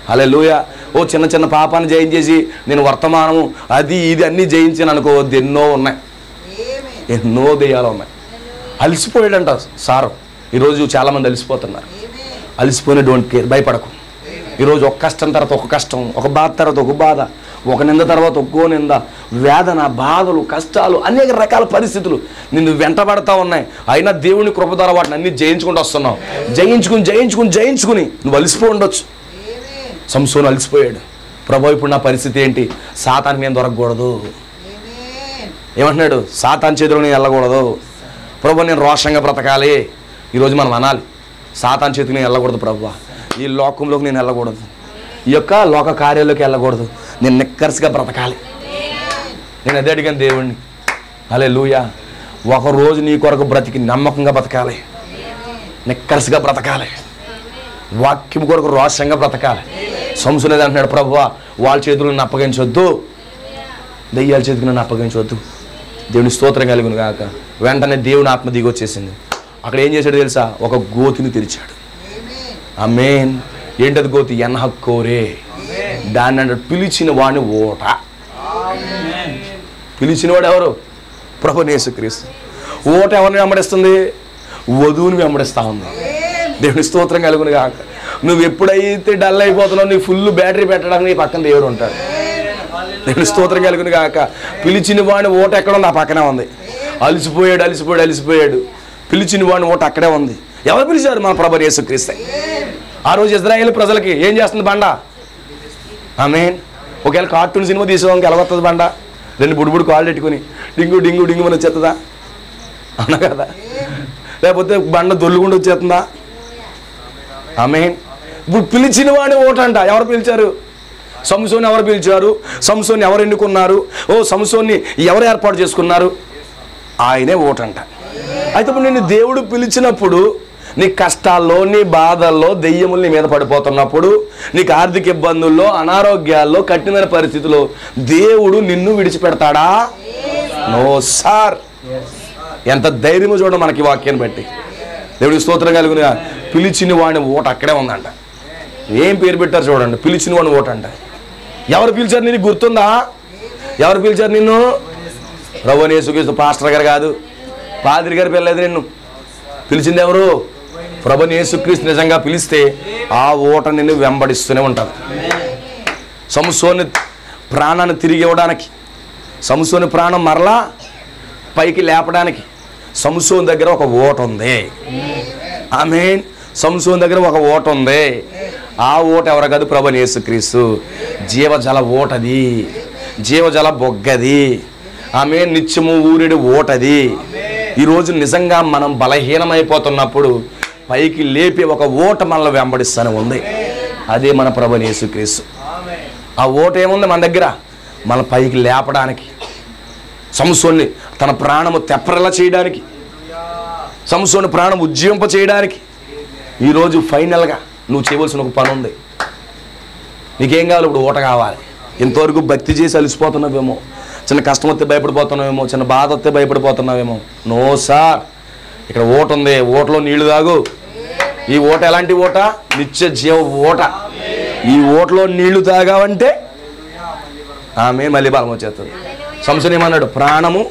హల్లెలూయా. ఓ చిన్న చిన్న పాపాన్ని జయించేసి నేను వర్తమానము అది ఇది అన్నీ జయించాను అనుకోవద్దు. ఎన్నో ఉన్నాయి, ఎన్నో దెయ్యాలు ఉన్నాయి. అలసిపోయాడంట సారు. ఈరోజు చాలామంది అలసిపోతున్నారు. అలసిపోయిన డోంట్ కేర్, భయపడకు. ఈరోజు ఒక కష్టం తర్వాత ఒక కష్టం, ఒక బాధ తర్వాత ఒక బాధ, ఒక నింద తర్వాత ఒక్కో నింద, వేదన, బాధలు, కష్టాలు, అనేక రకాల పరిస్థితులు నిన్ను వెంటబడతా ఉన్నాయి. అయినా దేవుని కృప ద్వారా వాటిని అన్ని జయించుకుంటూ వస్తున్నావు. జయించుకుని నువ్వు అలసిపోయి ఉండొచ్చు. సంసోను అలసిపోయాడు. ప్రభు, ఇప్పుడు నా పరిస్థితి ఏంటి? సాతాను నేను దొరకకూడదు. ఏమంటున్నాడు? సాతాను చేతిలో నేను వెళ్ళకూడదు. ప్రభు, నేను రోషంగా బ్రతకాలి. ఈరోజు మనం అనాలి, సాతాను చేతికి నేను వెళ్ళకూడదు ప్రభు, ఈ లోకంలోకి నేను వెళ్ళకూడదు, ఈ యొక్క లోక కార్యాల్లోకి వెళ్ళకూడదు, నేను నిక్కర్స్గా బ్రతకాలి. నేను అదే అడిగాను దేవుణ్ణి. హల్లెలూయా. ఒకరోజు నీ కొరకు బ్రతికి నమ్మకంగా బ్రతకాలి, నిక్కర్స్గా బ్రతకాలి, వాక్యం కొరకు రోషంగా బ్రతకాలి. సంసోను అంటున్నాడు, ప్రభువా వాళ్ళ చేతులు నన్ను అప్పగించొద్దు, దెయ్యాల చేతికి నన్ను అప్పగించవద్దు. దేవుని స్తోత్రం కలుగును గాక. వెంటనే దేవుని ఆత్మ దిగి వచ్చేసింది. అక్కడ ఏం చేశాడు తెలుసా? ఒక గోతిని తెరిచాడు. ఆమేన్. ఏంటది గోతి? ఎన్హక్కోరే. దాన్ని అంటే పిలిచిన వాడిని ఓట. పిలిచిన వాడు ఎవరు? ప్రభువైన యేసుక్రీస్తు. ఓట ఎవరిని వెంబడిస్తుంది? వధువుని వెంబడిస్తా ఉంది. దేవుని స్తోత్రం కలుగును గాక. నువ్వు ఎప్పుడైతే డల్ అయిపోతున్నావు, నీ ఫుల్ బ్యాటరీ పెట్టడానికి నీ పక్కన దేవుడు ఉంటాడు. దేవుని స్తోత్రం కలుగును గాక. పిలిచిన వాడిని ఓట ఎక్కడో నా పక్కనే ఉంది. అలిసిపోయాడు. పిలిచిన వాడిని ఓట అక్కడే ఉంది. ఎవరు పిలిచారు? మన ప్రభువైన యేసుక్రీస్తు. ఆ రోజు ఇజ్రాయేల్ ప్రజలకి ఏం చేస్తుంది బండ? ఆమేన్. ఒకవేళ కార్టూన్ సినిమా తీసుకోవడానికి ఎలా వస్తుంది బండ? 2 బుడిబుడు కాళ్ళు పెట్టుకుని డింగు డింగు డింగు అని వచ్చేస్తుందా? అవునా కదా? లేకపోతే బండ దొల్లుకుండా వచ్చేస్తుందా? ఆమేన్. ఇప్పుడు పిలిచిన వాడిని ఓటంట. ఎవరు పిలిచారు? సంసోన్ని ఎవరు పిలిచారు? సంసోన్ని ఎవరు ఎన్నుకున్నారు? ఓ సంసోన్ని ఎవరు ఏర్పాటు చేసుకున్నారు? ఆయనే ఓటంట. అయితే ఇప్పుడు నిన్ను దేవుడు పిలిచినప్పుడు, నీ కష్టాల్లో, నీ బాధల్లో, దెయ్యములు నీ మీద పడిపోతున్నప్పుడు, నీకు ఆర్థిక ఇబ్బందుల్లో, అనారోగ్యాల్లో, కఠినమైన పరిస్థితుల్లో దేవుడు నిన్ను విడిచిపెడతాడా? No sir. ఎంత ధైర్యమో చూడండి మనకి వాక్యాన్ని బట్టి. దేవుడికి స్తోత్రం కలుగునుగా. పిలిచిన వాడిని ఓట అక్కడే ఉందంట. ఏం పేరు పెట్టారు చూడండి, పిలిచిన వాడిని ఓట అంట. ఎవరు పిలిచారు? నీకు గుర్తుందా? ఎవరు పిలిచారు నిన్ను? ప్రభువైన యేసుక్రీస్తు. పాస్టర్ గారు కాదు, పాదిరి గారు పిల్లలేదు. నిన్ను పిలిచింది ఎవరు? ప్రభువైన యేసుక్రీస్తు. నిజంగా పిలిస్తే ఆ ఓట నిన్ను వెంబడిస్తూనే ఉంటుంది. సంసోను ప్రాణాన్ని తిరిగి ఇవ్వడానికి, సంసోను ప్రాణం మరలా పైకి లేపడానికి సంసోను దగ్గర ఒక ఓట ఉంది. ఆమేన్. సంసోను దగ్గర ఒక ఓట ఉంది. ఆ ఓట ఎవరు కాదు? ప్రభువైన యేసుక్రీస్తు. జీవజల ఓటది, జీవజల బొగ్గది. ఆమేన్. నిత్యము ఊరిడి ఓటది. ఈరోజు నిజంగా మనం బలహీనమైపోతున్నప్పుడు పైకి లేపి ఒక ఓట మనల్ని వెంబడిస్తూనే ఉంది. అదే మన ప్రభువైన యేసుక్రీస్తు. ఆ ఓట ఏముంది మన దగ్గర? మన పైకి లేపడానికి, సంసోన్ని తన ప్రాణము తెప్పరలా చేయడానికి, సంసోని ప్రాణం ఉజ్జీవింప చేయడానికి. ఈరోజు ఫైనల్గా నువ్వు చేయవలసిన ఒక పని ఉంది. నీకేం కావాలి? ఇప్పుడు ఓట కావాలి. ఇంతవరకు భక్తి చేసి అలసిపోతున్నావేమో, చిన్న కష్టం వస్తే భయపడిపోతున్నావేమో, చిన్న బాధ వస్తే భయపడిపోతున్నావేమో. నో సార్, ఇక్కడ ఓట ఉంది. ఓటలో నీళ్లు తాగు. ఈ ఓట ఎలాంటి ఓట? నిత్య జీవ ఓట. ఈ ఓటలో నీళ్లు తాగావంటే ఆమె మళ్ళీ బలం వచ్చేస్తుంది. సంసోను ఏమన్నాడు? ప్రాణము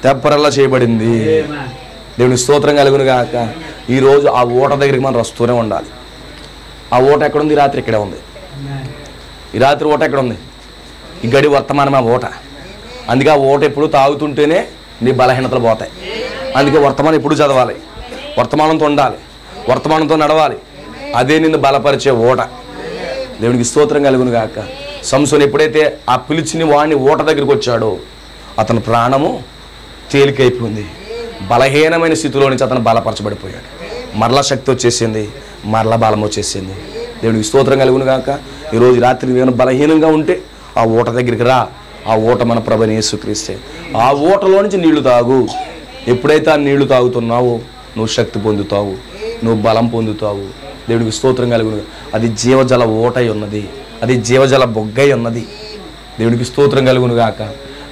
తెప్పరల్లా చేయబడింది. దేవుని స్తోత్రం కలుగును గాక. ఈరోజు ఆ ఓట దగ్గరికి మనం వస్తూనే ఉండాలి. ఆ ఓట ఎక్కడుంది? ఈ రాత్రి ఇక్కడే ఉంది. ఈ రాత్రి ఓట ఎక్కడ ఉంది? ఈ గడి వర్తమానం ఆ ఓట. అందుకే ఆ ఓట ఎప్పుడు తాగుతుంటేనే నీ బలహీనతలు పోతాయి. అందుకే వర్తమానం ఎప్పుడు చదవాలి, వర్తమానంతో ఉండాలి, వర్తమానంతో నడవాలి. అదే నిన్ను బలపరిచే ఓట. దేవునికి స్తోత్రం కలుగును గాక. సంసోను ఎప్పుడైతే ఆ పిలిచిన వాడిని ఓట దగ్గరికి వచ్చాడో అతని ప్రాణము తేలికైపోయింది. బలహీనమైన స్థితిలో నుంచి అతను బలపరచబడిపోయాడు. మరలా శక్తి వచ్చేసింది, మరలా బలం వచ్చేసింది. దేవునికి స్తోత్రం కలుగును గాక. ఈరోజు రాత్రి నేను బలహీనంగా ఉంటే ఆ ఊట దగ్గరికి రా. ఆ ఊట మన ప్రభువైన యేసుక్రీస్తే. ఆ ఊటలో నుంచి నీళ్లు తాగు. ఎప్పుడైతే ఆ నీళ్లు తాగుతున్నావో నువ్వు శక్తి పొందుతావు, నువ్వు బలం పొందుతావు. దేవునికి స్తోత్రం కలుగును. అది జీవజల ఊటై ఉన్నది, అది జీవజల బొగ్గై ఉన్నది. దేవునికి స్తోత్రం కలుగును గాక.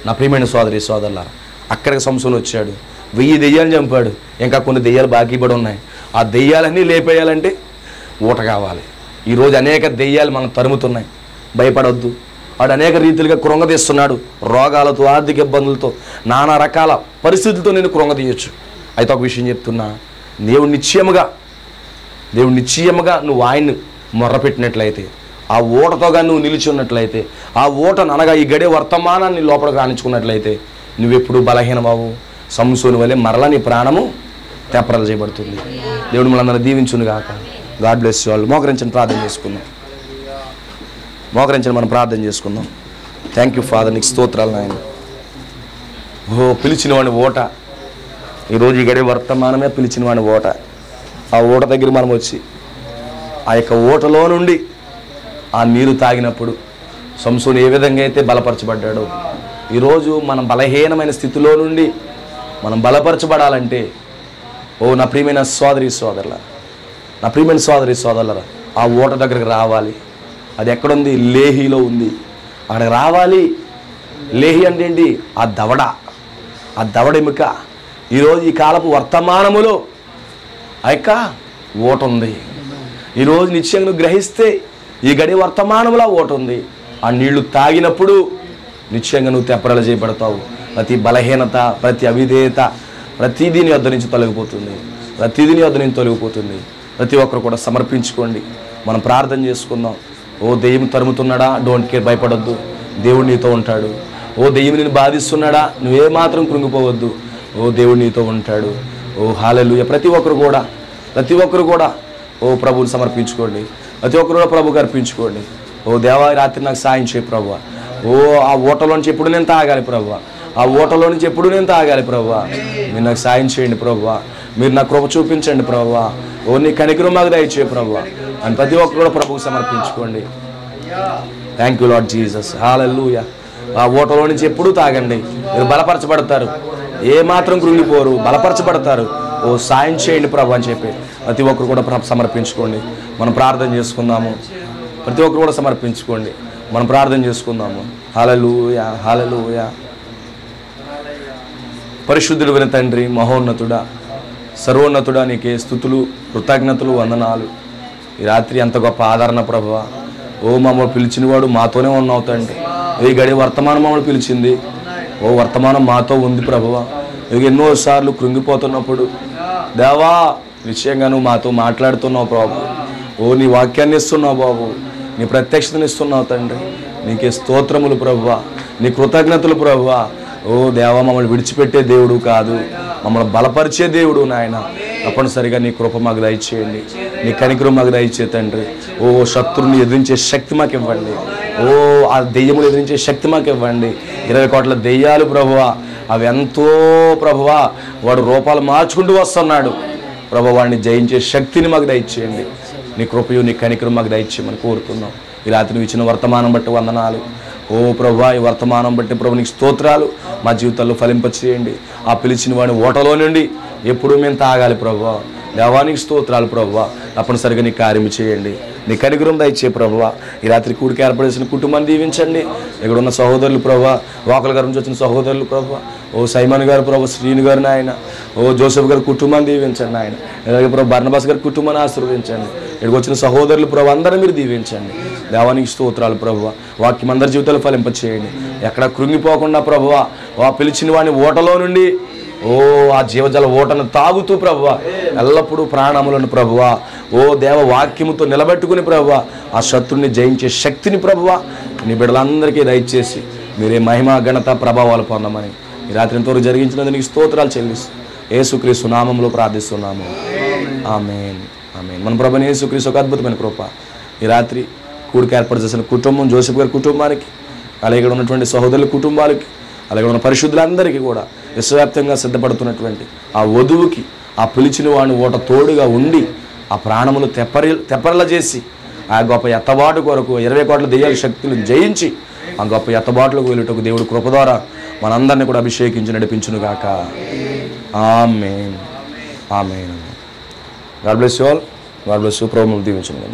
నా ప్రియమైన సోదరి సోదరులారా, అక్కడికి సంసోను వచ్చాడు, 1000 దెయ్యాలు చంపాడు. ఇంకా కొన్ని దెయ్యాలు బాకీ పడి ఉన్నాయి. ఆ దెయ్యాలన్నీ లేపేయాలంటే ఊట కావాలి. ఈరోజు అనేక దెయ్యాలు మనం తరుముతున్నాయి. భయపడొద్దు. వాడు అనేక రీతిలుగా కృంగదీస్తున్నాడు. రోగాలతో, ఆర్థిక ఇబ్బందులతో, నానా రకాల పరిస్థితులతో నేను కృంగదీయచ్చు. అయితే ఒక విషయం చెప్తున్నా, దేవుడు నిశ్చయముగా నువ్వు ఆయన్ని మొర్రపెట్టినట్లయితే, ఆ ఊటతో కానీ నువ్వు నిలిచి ఉన్నట్లయితే, ఆ ఊటను అనగా ఈ గడియ వర్తమానాన్ని లోపలికి రాణించుకున్నట్లయితే నువ్వెప్పుడు బలహీనమావు. సంసోను వలె మరలా నీ ప్రాణము తెప్పరలు చేయబడుతుంది. దేవుడు మనందరూ దీవించును గాక. God bless you all. మోకరించని ప్రార్థన చేసుకుందాం. మనం ప్రార్థన చేసుకుందాం. థ్యాంక్ యూ ఫాదర్, నీకు స్తోత్రాలు నాయన. పిలిచిన వాడిని ఓట. ఈరోజు ఈ గడి వర్తమానమే పిలిచిన వాడిని ఓట. ఆ ఓట దగ్గర మనం వచ్చి ఆ యొక్క ఓటలో నుండి ఆ నీరు తాగినప్పుడు సంసోను ఏ విధంగా అయితే బలపరచబడ్డాడో, ఈరోజు మనం బలహీనమైన స్థితిలో నుండి మనం బలపరచబడాలంటే నా ప్రియమైన సోదరి సోదరులరా, ఆ ఓట దగ్గరికి రావాలి. అది ఎక్కడుంది? లేహీలో ఉంది. అక్కడికి రావాలి. లేహి అంటే ఏంటి? ఆ దవడ ఎముక. ఈరోజు ఈ కాలపు వర్తమానములో ఆ యొక్క ఓట ఉంది. ఈరోజు నిశ్చయంగా నువ్వు గ్రహిస్తే ఈ గడి వర్తమానంలో ఓట ఉంది. ఆ నీళ్లు తాగినప్పుడు నిశ్చయంగా నువ్వు తెప్పరలు చేయబడతావు. ప్రతి బలహీనత, ప్రతి అవిధేయత, ప్రతిదీ నీ వద్ద నుంచి తొలగిపోతుంది. ప్రతి ఒక్కరు కూడా సమర్పించుకోండి. మనం ప్రార్థన చేసుకుందాం. దెయ్యం తరుముతున్నాడా? డోంట్ కేర్, భయపడొద్దు. దేవుడు నీతో ఉంటాడు. దెయ్యం నిన్ను బాధిస్తున్నాడా? నువ్వేమాత్రం కృంగిపోవద్దు. దేవుడు నీతో ఉంటాడు. హల్లెలూయా. ప్రతి ఒక్కరు కూడా ప్రభువుని సమర్పించుకోండి. ప్రతి ఒక్కరు కూడా ప్రభువుకి అర్పించుకోండి. దేవా, రాత్రి నాకు సాయం చేయి ప్రభువా. ఆ ఓటలోంచి ఎప్పుడు నేను తాగాలి ప్రభువా. మీరు నాకు సాయం చేయండి ప్రభువా. మీరు నా కృప చూపించండి ప్రభువా. నీ కనికరం మాకు దయచేయి ప్రభువా అని ప్రతి ఒక్కరు కూడా ప్రభువుకి సమర్పించుకోండి. Thank you Lord Jesus. హల్లెలూయా. ఆ ఓటలో నుంచి ఎప్పుడూ తాగండి. మీరు బలపరచబడతారు. ఏమాత్రం కృంగిపోరు, బలపరచబడతారు. సాయం చేయండి ప్రభు అని చెప్పి ప్రతి ఒక్కరు కూడా సమర్పించుకోండి. మనం ప్రార్థన చేసుకుందాము. ప్రతి ఒక్కరు కూడా సమర్పించుకోండి. మనం ప్రార్థన చేసుకుందాము. హల్లెలూయా, హల్లెలూయా. పరిశుద్ధుడు విన తండ్రి, మహోన్నతుడా, సర్వోన్నతుడా, నీకే స్తుతులు, కృతజ్ఞతలు, వందనాలు. ఈ రాత్రి ఎంత గొప్ప ఆదరణ ప్రభువా. మమ్మల్ని పిలిచినవాడు మాతోనే ఉన్నావు తండ్రి. ఈ గడి వర్తమానం మమ్మల్ని పిలిచింది. వర్తమానం మాతో ఉంది ప్రభువా. ఎన్నోసార్లు కృంగిపోతున్నప్పుడు దేవా నిశ్చయంగా నువ్వు మాతో మాట్లాడుతున్నావు ప్రభు. నీ వాక్యాన్ని ఇస్తున్నావు బాబు. నీ ప్రత్యక్షతను ఇస్తున్నావు తండ్రి. నీకే స్తోత్రములు ప్రభువా, నీ కృతజ్ఞతలు ప్రభువా. దేవా, మమ్మల్ని విడిచిపెట్టే దేవుడు కాదు, మమ్మల్ని బలపరిచే దేవుడు నాయన. తప్పనిసరిగా నీ కృప మాకు దయచేయండి. నీ కనికరం మాకు దయచే తండ్రి. శత్రువుని ఎదిరించే శక్తి మాకు ఇవ్వండి. ఆ దెయ్యములు ఎదిరించే శక్తి మాకు ఇవ్వండి. 20 కోట్ల దెయ్యాలు ప్రభువా, అవి ఎంతో ప్రభువా, వాడు రూపాలు మార్చుకుంటూ వస్తున్నాడు ప్రభు. వాడిని జయించే శక్తిని మాకు దయచేయండి. నీ కృపయు నీ కనికరం మాకు దయచేయమని కోరుతున్నాం. ఈ రాత్రి నువ్వు ఇచ్చిన వర్తమానం బట్టి వందనాలు. ప్రభువా, ఈ వర్తమానం బట్టి ప్రభు నీకు స్తోత్రాలు. మా జీవితాల్లో ఫలింపచేయండి. ఆ పిలిచిన వాడిని ఓటలో నుండి ఎప్పుడు మేము తాగాలి ప్రభువా. దేవానికి స్తోత్రాలు ప్రభువా. తప్పనిసరిగా నీ కార్యం చేయండి. నీ కనికరం దయచే ప్రభువా. ఈ రాత్రి కూడికి ఏర్పడేసిన కుటుంబాన్ని దీవించండి. ఇక్కడ ఉన్న సహోదరులు ప్రభువా, వాకల గారి నుంచి వచ్చిన సహోదరులు ప్రభువా, సైమన్ గారు ప్రభు, శ్రీను గారు నాయన, జోసెఫ్ గారి కుటుంబాన్ని దీవించండి ఆయన. అలాగే ప్రభు బర్నబాస్ గారి కుటుంబాన్ని ఆశీర్వదించండి. ఇక్కడికి వచ్చిన సహోదరులు ప్రభు అందరూ మీరు దీవించండి. దేవానికి స్తోత్రాలు ప్రభువా. వాక్యం అందరి జీవితాలు ఫలింపచేయండి. ఎక్కడ కృంగిపోకుండా ప్రభువా, పిలిచిన వాడిని ఓటలో నుండి ఆ జీవజల ఓటను తాగుతూ ప్రభువా, ఎల్లప్పుడూ ప్రాణములను ప్రభువా, దేవ వాక్యముతో నిలబెట్టుకుని ప్రభువా, ఆ శత్రుని జయించే శక్తిని ప్రభువా నీ బిడ్డలందరికీ దయచేసి మీరే మహిమ, ఘనత, ప్రభావాలు పొందమని ఈ రాత్రి ఎంతవరకు జరిగించినందుకు నీకు స్తోత్రాలు చెల్లిస్తూ యేసుక్రీస్తు నామములో ప్రార్థిస్తున్నాము. ఆమేన్, ఆమేన్. మన ప్రభువైన యేసుక్రీస్తు ఒక అద్భుతమైన కృప ఈ రాత్రి కూడికి ఏర్పాటు చేసిన కుటుంబం, జోసెఫ్ గారి కుటుంబానికి, అలాగే ఉన్నటువంటి సహోదరుల కుటుంబాలకి, అలాగే ఉన్న పరిశుద్ధులందరికీ కూడా విశ్వవ్యాప్తంగా సిద్ధపడుతున్నటువంటి ఆ వధువుకి, ఆ పిలిచిన వాడిని ఓట తోడుగా ఉండి ఆ ప్రాణములు తెప్పరల చేసి ఆ గొప్ప ఎత్తబాటు కొరకు 20 కోట్ల దెయ్యాల శక్తులను జయించి ఆ గొప్ప ఎత్తబాటులకు వెళ్ళుటకు దేవుడు కృప ద్వారా మనందరినీ కూడా అభిషేకించి నడిపించును గాక. ఆమేన్. ఆమేన్. God bless you all. God bless you. ప్రభువు దీవించును.